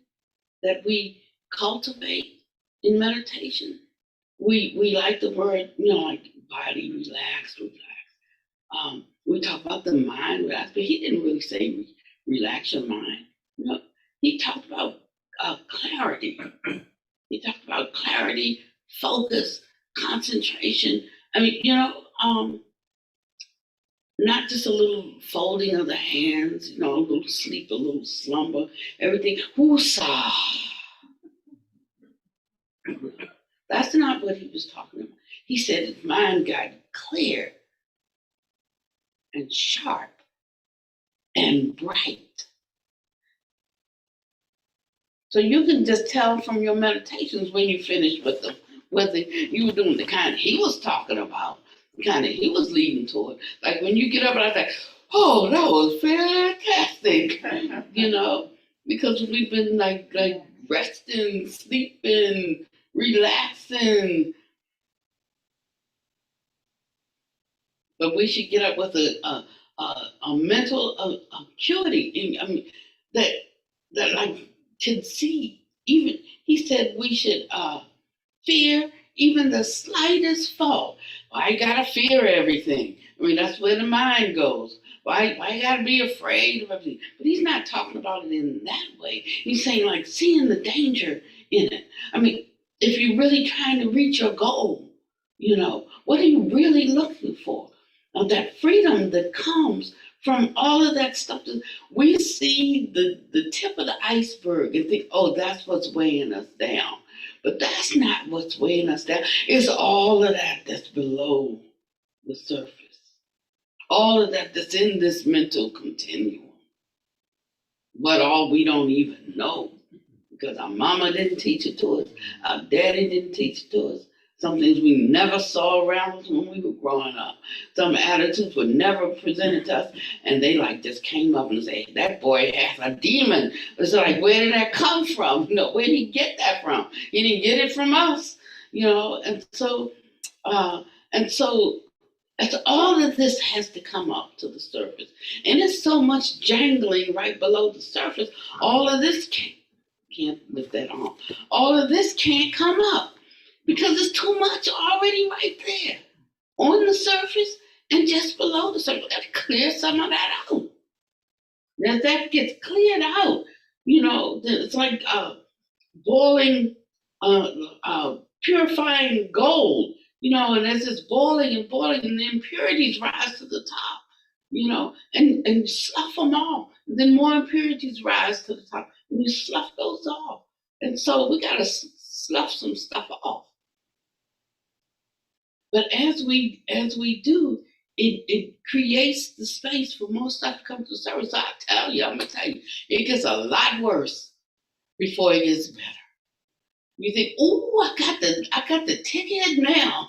A: that we cultivate in meditation, we like the word, like body relaxed. We talk about the mind relaxed, but he didn't really say relax your mind. He talked about clarity. He talked about clarity, focus, concentration. Not just a little folding of the hands, a little sleep, a little slumber, everything. Woosah. That's not what he was talking about. He said his mind got clear and sharp and bright. So you can just tell from your meditations when you finish with them, whether you were doing the kind he was talking about, the kind he was leading toward. Like when you get up and I was like, oh, that was fantastic, because we've been like resting, sleeping, relaxing. But we should get up with a mental acuity, that like can see. Even he said we should fear even the slightest fault. Why you gotta fear everything? That's where the mind goes. Why you gotta be afraid of everything? But he's not talking about it in that way. He's saying like seeing the danger in it. If you're really trying to reach your goal, what are you really looking for? That freedom that comes from all of that stuff. We see the tip of the iceberg and think, oh, that's what's weighing us down. But that's not what's weighing us down. It's all of that that's below the surface. All of that that's in this mental continuum. But all we don't even know. Because our mama didn't teach it to us. Our daddy didn't teach it to us. Some things we never saw around us when we were growing up. Some attitudes were never presented to us, and they just came up and said, that boy has a demon. It's like, where did that come from? Where did he get that from? He didn't get it from us, and so all of this has to come up to the surface. And it's so much jangling right below the surface. All of this can't lift that on. All of this can't come up. Because there's too much already right there on the surface and just below the surface. We got to clear some of that out. As that gets cleared out, it's like boiling, purifying gold, and as it's boiling and boiling, and the impurities rise to the top. and slough them off. And then more impurities rise to the top, and you slough those off. And so we got to slough some stuff off. But as we do, it creates the space for more stuff to come to the surface. So I'm gonna tell you, it gets a lot worse before it gets better. You think, oh, I got the ticket now.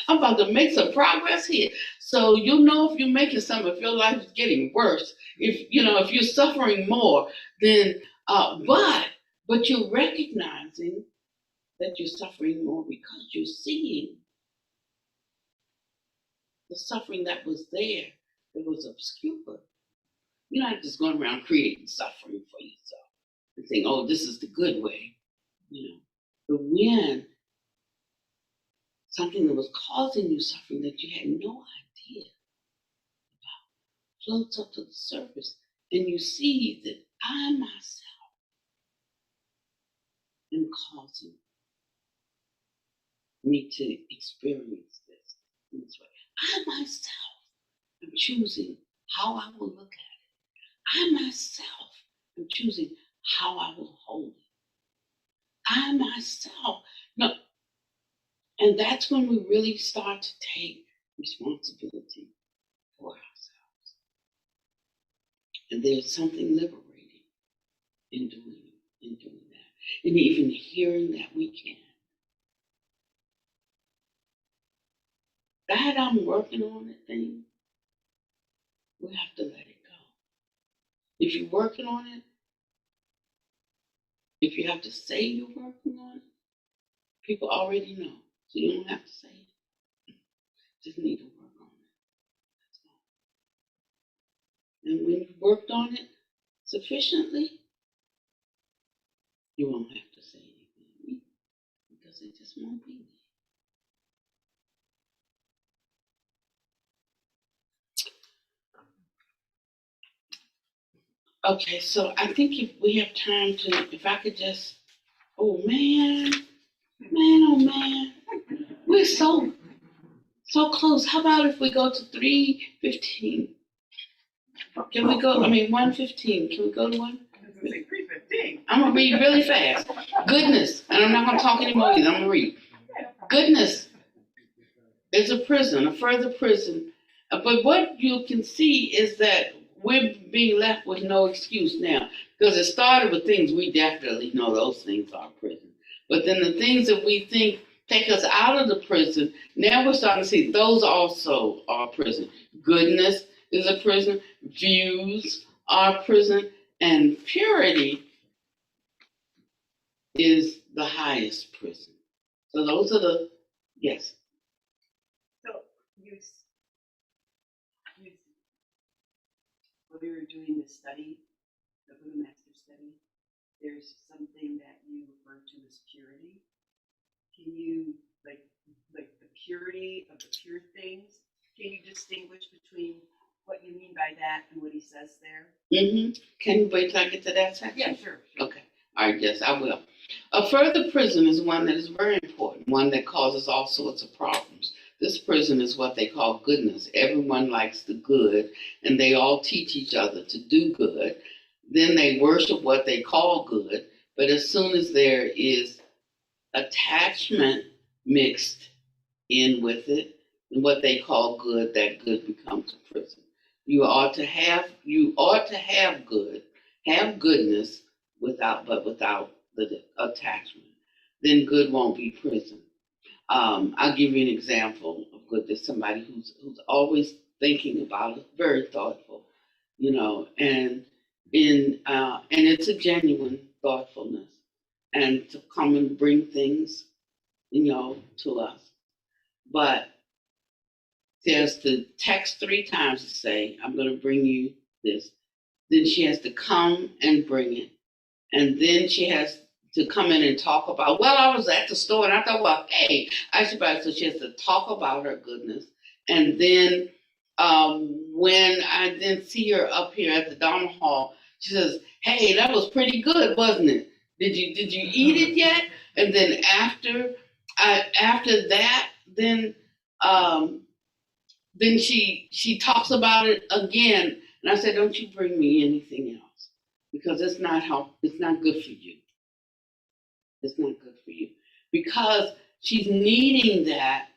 A: I'm about to make some progress here. So you'll know if you're making some, if your life is getting worse, if you're suffering more, then but you're recognizing that you're suffering more because you're seeing the suffering that was there, that was obscure. You're not just going around creating suffering for yourself and saying, oh, this is the good way. But when something that was causing you suffering that you had no idea about floats up to the surface, and you see that I myself am causing me to experience this in this way. I myself am choosing how I will look at it. I myself am choosing how I will hold it. I myself, and that's when we really start to take responsibility for ourselves. And there's something liberating in doing that, and even hearing that we can. That I'm working on a thing, we have to let it go. If you're working on it, if you have to say you're working on it, people already know. So you don't have to say it. Just need to work on it. That's all. And when you've worked on it sufficiently, you won't have to say anything because it just won't be there. Okay, so I think if we have time to, if I could just, oh man, we're so close. How about if we go to 3:15? Can we go? 1:15. Can we go to 1?
D: 3:15.
A: I'm gonna read really fast. Goodness, and I'm not gonna talk anymore either. I'm gonna read. Goodness is a prison, a further prison. But what you can see is that we're being left with no excuse now, because it started with things we definitely know those things are prison. But then the things that we think take us out of the prison, now we're starting to see those also are prison. Goodness is a prison, views are prison, and purity is the highest prison. So those are the, yes.
D: So when we were doing the study, the Buddha Master study, there's something that you refer to as purity. Can you, like the purity of the pure things, can you distinguish between what you mean by that and what he says there?
A: Can you wait till I get to that section?
D: Yeah, sure.
A: Okay. All right, yes, I will. A further prison is one that is very important, one that causes all sorts of problems. This prison is what they call goodness. Everyone likes the good, and they all teach each other to do good. Then they worship what they call good, but as soon as there is attachment mixed in with it, and what they call good, that good becomes a prison. You ought to have good, have goodness without the attachment. Then good won't be prison. I'll give you an example of goodness. Somebody who's always thinking about it, very thoughtful, and it's a genuine thoughtfulness, and to come and bring things, to us. But she has to text 3 times to say, I'm going to bring you this. Then she has to come and bring it. And then she has to come in and talk about, well, I was at the store and I thought, well, hey, I should buy it. So she has to talk about her goodness. And then when I then see her up here at the Dharma Hall, she says, hey, that was pretty good, wasn't it? Did you eat it yet? And then after that, then then she talks about it again, and I said, "Don't you bring me anything else, because it's not good for you. It's not good for you because she's needing that.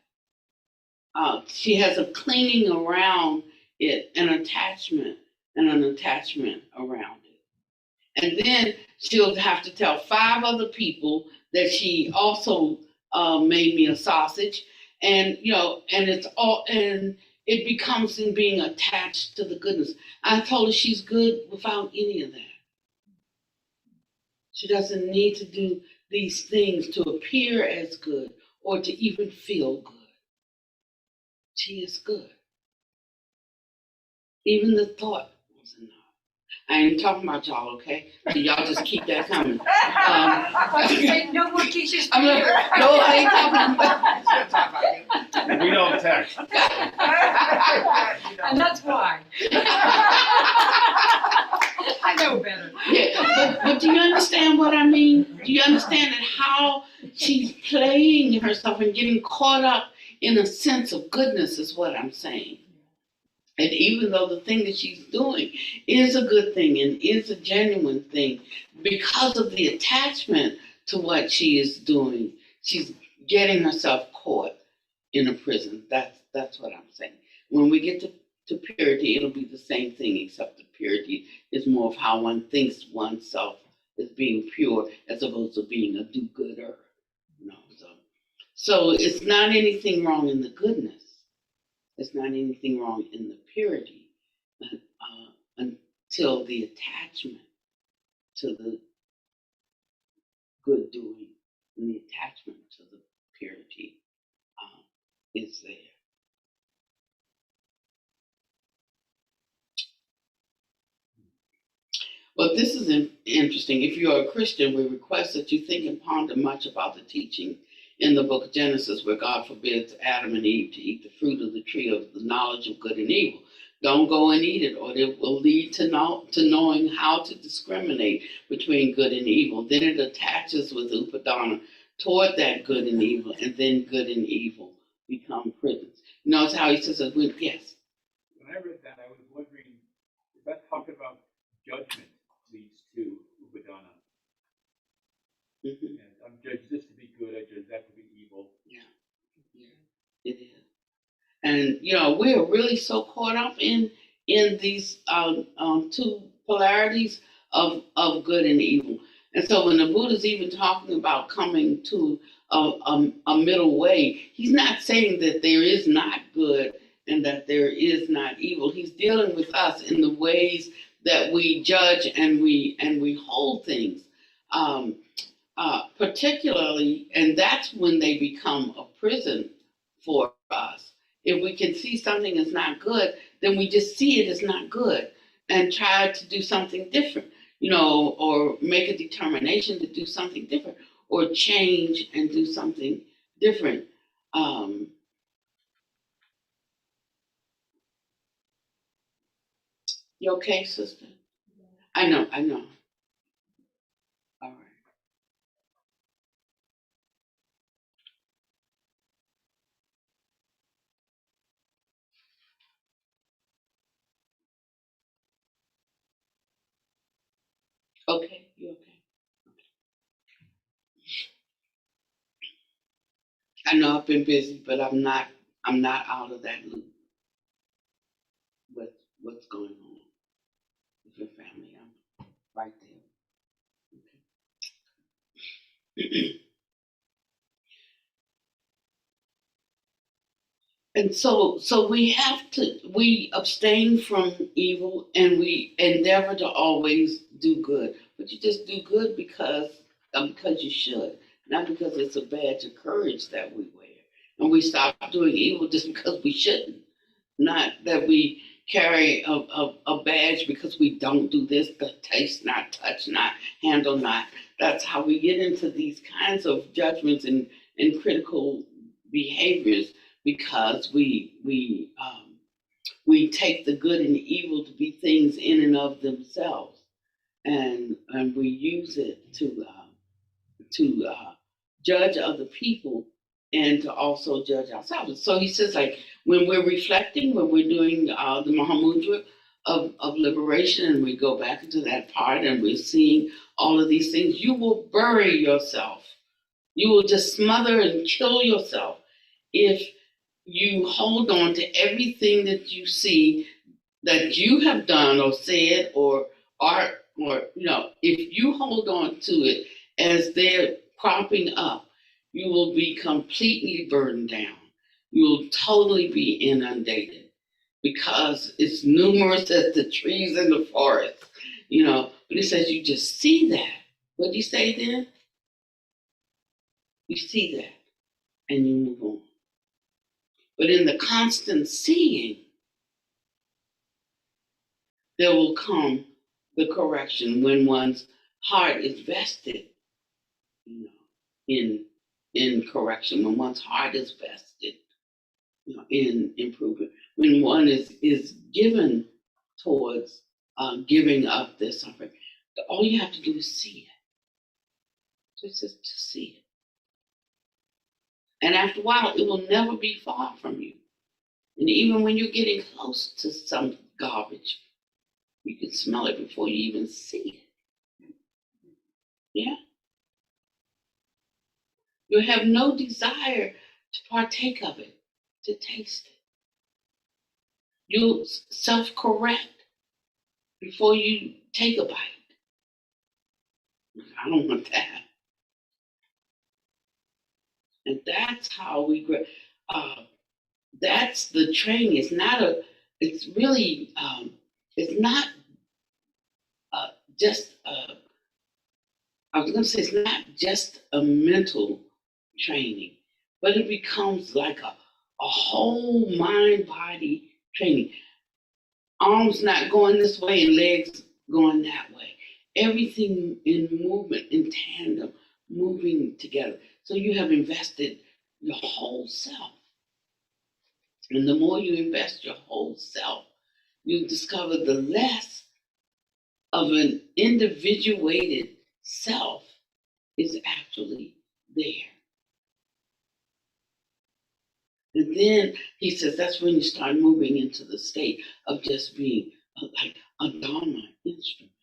A: She has a clinging around it, an attachment around it, and then she'll have to tell 5 other people that she also made me a sausage, and it becomes in being attached to the goodness. I told her she's good without any of that. She doesn't need to do these things to appear as good or to even feel good. She is good. Even the thought was enough. I ain't talking about y'all, okay? So y'all just keep that coming.
E: No more Keisha's
A: I'm like, no, I ain't talking about.
C: We don't text.
E: And that's why. I know better.
A: Yeah, but do you understand what I mean? Do you understand that how she's playing herself and getting caught up in a sense of goodness is what I'm saying. And even though the thing that she's doing is a good thing and is a genuine thing, because of the attachment to what she is doing, she's getting herself caught in a prison. That's what I'm saying. When we get to purity, it'll be the same thing, except the purity is more of how one thinks oneself as being pure as opposed to being a do-gooder. So it's not anything wrong in the goodness. There's not anything wrong in the purity until the attachment to the good doing and the attachment to the purity is there. But this is interesting. If you are a Christian, we request that you think and ponder much about the teaching in the book of Genesis, where God forbids Adam and Eve to eat the fruit of the tree of the knowledge of good and evil. Don't go and eat it, or it will lead to knowing how to discriminate between good and evil. Then it attaches with upadana toward that good and evil, and then good and evil become prisons. Notice how he says, yes.
F: When I read that, I was wondering, is that talking about judgment leads to upadana?
A: Mm-hmm.
F: And I'm judged this to be good, I judge that to be evil.
A: Yeah, it is. And we're really so caught up in these two polarities of good and evil. And so when the Buddha's even talking about coming to a middle way, he's not saying that there is not good and that there is not evil. He's dealing with us in the ways that we judge and we hold things. Particularly, and that's when they become a prison for us. If we can see something is not good, then we just see it as not good and try to do something different, or make a determination to do something different or change and do something different. You okay, sister? I know. All right. Okay, you okay? I know I've been busy, but I'm not out of that loop with what's going on with your family. I'm right there. Okay. And so we abstain from evil and we endeavor to always do good. But you just do good because you should, not because it's a badge of courage that we wear. And we stop doing evil just because we shouldn't. Not that we carry a badge because we don't do this, the taste not, touch not, handle not. That's how we get into these kinds of judgments and critical behaviors, because we take the good and evil to be things in and of themselves, and we use it to judge other people and to also judge ourselves. So he says, like, when we're reflecting, when we're doing the Mahamudra of liberation, and we go back into that part and we're seeing all of these things, you will bury yourself. You will just smother and kill yourself if you hold on to everything that you see that you have done or said or art, or if you hold on to it as they're cropping up, you will be completely burdened down. You will totally be inundated because it's numerous as the trees in the forest, But he says you just see that. What did he say then? You see that and you move on. But in the constant seeing, there will come the correction when one's heart is vested, in correction, when one's heart is vested, in improvement, when one is given towards giving up their suffering. All you have to do is see it. Just to see it. And after a while, it will never be far from you. And even when you're getting close to some garbage, you can smell it before you even see it. Yeah? You have no desire to partake of it, to taste it. You'll self-correct before you take a bite. I don't want that. And that's how we grow. That's the training. It's not just, I was going to say, it's not just a mental training, but it becomes like a whole mind-body training. Arms not going this way and legs going that way. Everything in movement, in tandem, moving together. So you have invested your whole self. And the more you invest your whole self, you discover the less of an individuated self is actually there. And then he says that's when you start moving into the state of just being like a Dharma instrument,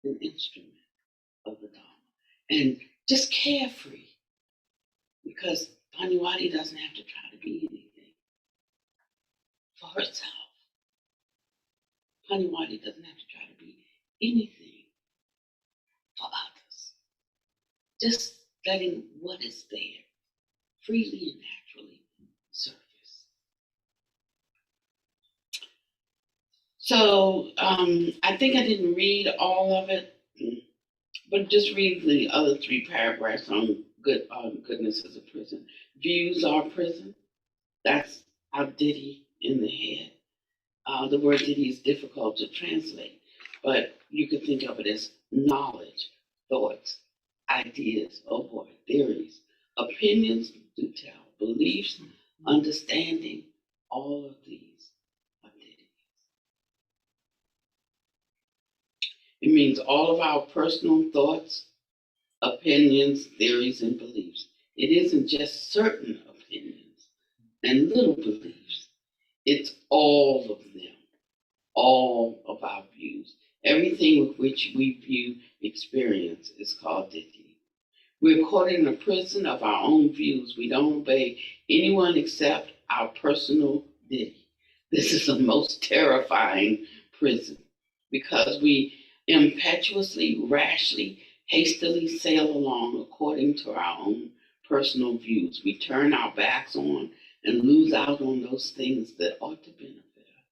A: an instrument of the Dharma. And just carefree, because Paniwati doesn't have to try to be anything for herself. Paniwati doesn't have to try to be anything for others. Just letting what is there freely and naturally surface. So I think I didn't read all of it, but just read the other 3 paragraphs on goodness as a prison. Views are prison. That's our ditty in the head. The word ditty is difficult to translate, but you could think of it as knowledge, thoughts, ideas, theories, opinions, do tell, beliefs, understanding, all of these are ditties. It means all of our personal thoughts, opinions, theories, and beliefs. It isn't just certain opinions and little beliefs. It's all of them, all of our views. Everything with which we view experience is called ditthi. We're caught in a prison of our own views. We don't obey anyone except our personal ditthi. This is the most terrifying prison because we impetuously, rashly, hastily sail along according to our own personal views. We turn our backs on and lose out on those things that ought to benefit us.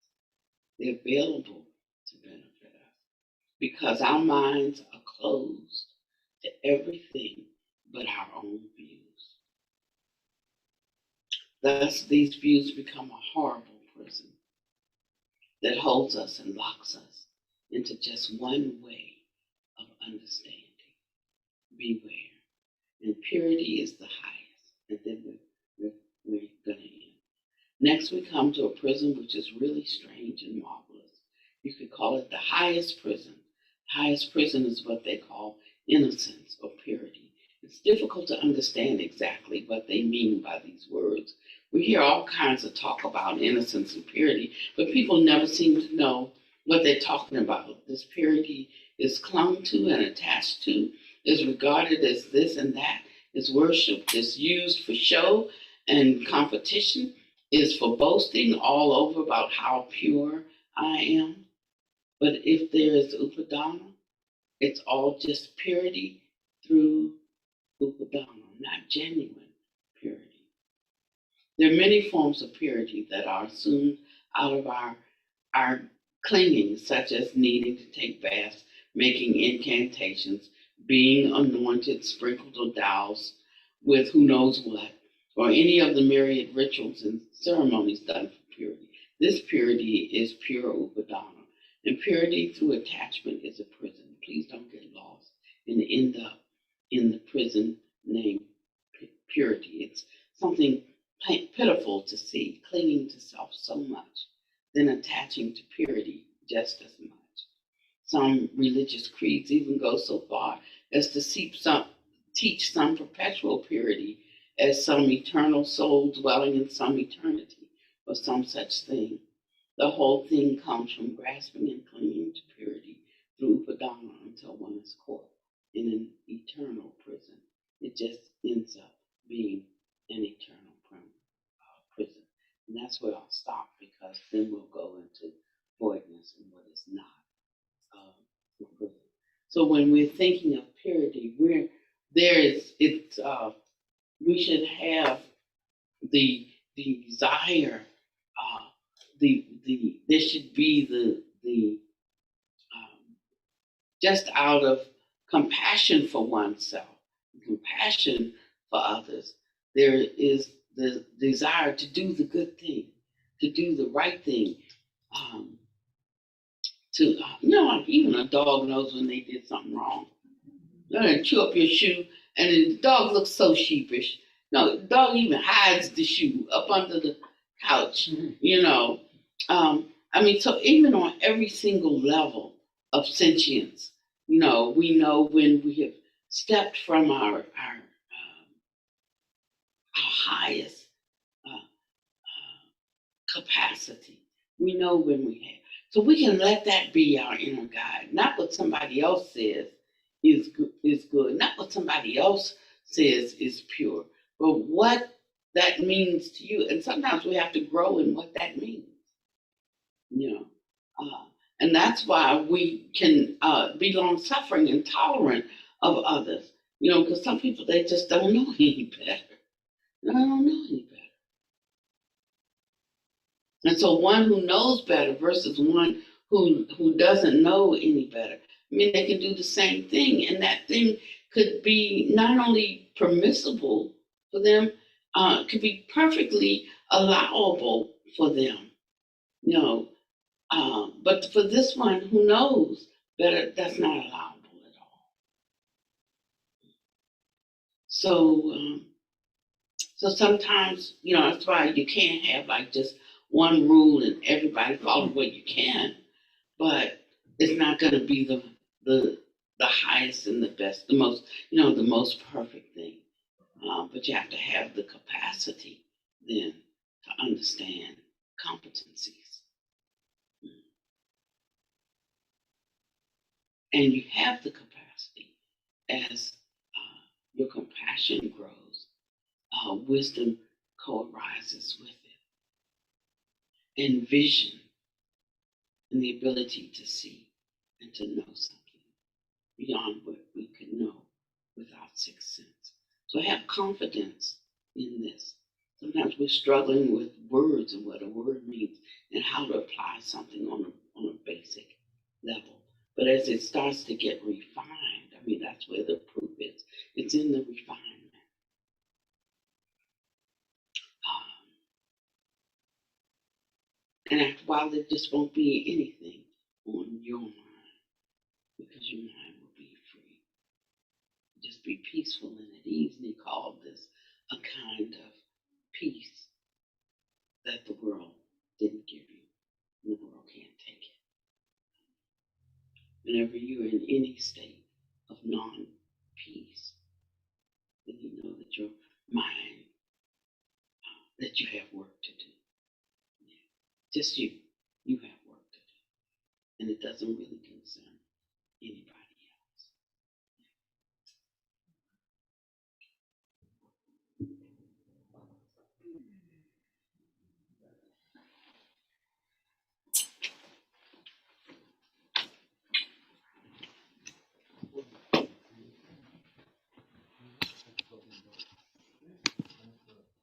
A: They're available to benefit us because our minds are closed to everything but our own views. Thus, these views become a horrible prison that holds us and locks us into just one way of understanding. Beware. And purity is the highest. And then we're going to end. Next, we come to a prison which is really strange and marvelous. You could call it the highest prison. The highest prison is what they call innocence or purity. It's difficult to understand exactly what they mean by these words. We hear all kinds of talk about innocence and purity, but people never seem to know what they're talking about. This purity is clung to and attached to, is regarded as this and that, is worshipped, is used for show and competition, is for boasting all over about how pure I am. But if there is upadana, it's all just purity through upadana, not genuine purity. There are many forms of purity that are assumed out of our clinging, such as needing to take baths, making incantations, being anointed, sprinkled, or doused with who knows what, or any of the myriad rituals and ceremonies done for purity. This purity is pure upadana. And purity through attachment is a prison. Please don't get lost and end up in the prison named purity. It's something pitiful to see, clinging to self so much, then attaching to purity just as much. Some religious creeds even go so far as to teach some perpetual purity as some eternal soul dwelling in some eternity or some such thing. The whole thing comes from grasping and clinging to purity through upadana until one is caught in an eternal prison. It just ends up being an eternal prison. And that's where I'll stop, because then we'll go into voidness and what is not the prison. So when we're thinking of purity, we should have the desire, there should be the just out of compassion for oneself, compassion for others, there is the desire to do the good thing, to do the right thing. Like even a dog knows when they did something wrong. They're gonna chew up your shoe, and the dog looks so sheepish. No, the dog even hides the shoe up under the couch. So even on every single level of sentience, we know when we have stepped from our highest capacity. We know when we have. So we can let that be our inner guide, not what somebody else says is good, not what somebody else says is pure, but what that means to you. And sometimes we have to grow in what that means, and that's why we can be long-suffering and tolerant of others, because some people, they just don't know any better. They don't know any better. And so one who knows better versus one who doesn't know any better, they can do the same thing, and that thing could be not only permissible for them, could be perfectly allowable for them, but for this one who knows better, that's not allowable at all. So sometimes, that's why you can't have like just one rule and everybody follow what you can, but it's not going to be the highest and the best, the most perfect thing. But you have to have the capacity then to understand competencies. And you have the capacity as your compassion grows, wisdom co-arises with it, and vision, and the ability to see and to know something beyond what we could know with our sixth sense. So have confidence in this. Sometimes we're struggling with words and what a word means and how to apply something on a basic level. But as it starts to get refined, that's where the proof is. It's in the refinement. And after a while, there just won't be anything on your mind, because your mind will be free. Just be peaceful and at ease. And he called this a kind of peace that the world didn't give you, and the world can't take it. Whenever you're in any state of non-peace, Just you. You have work to do. And it doesn't really concern anybody.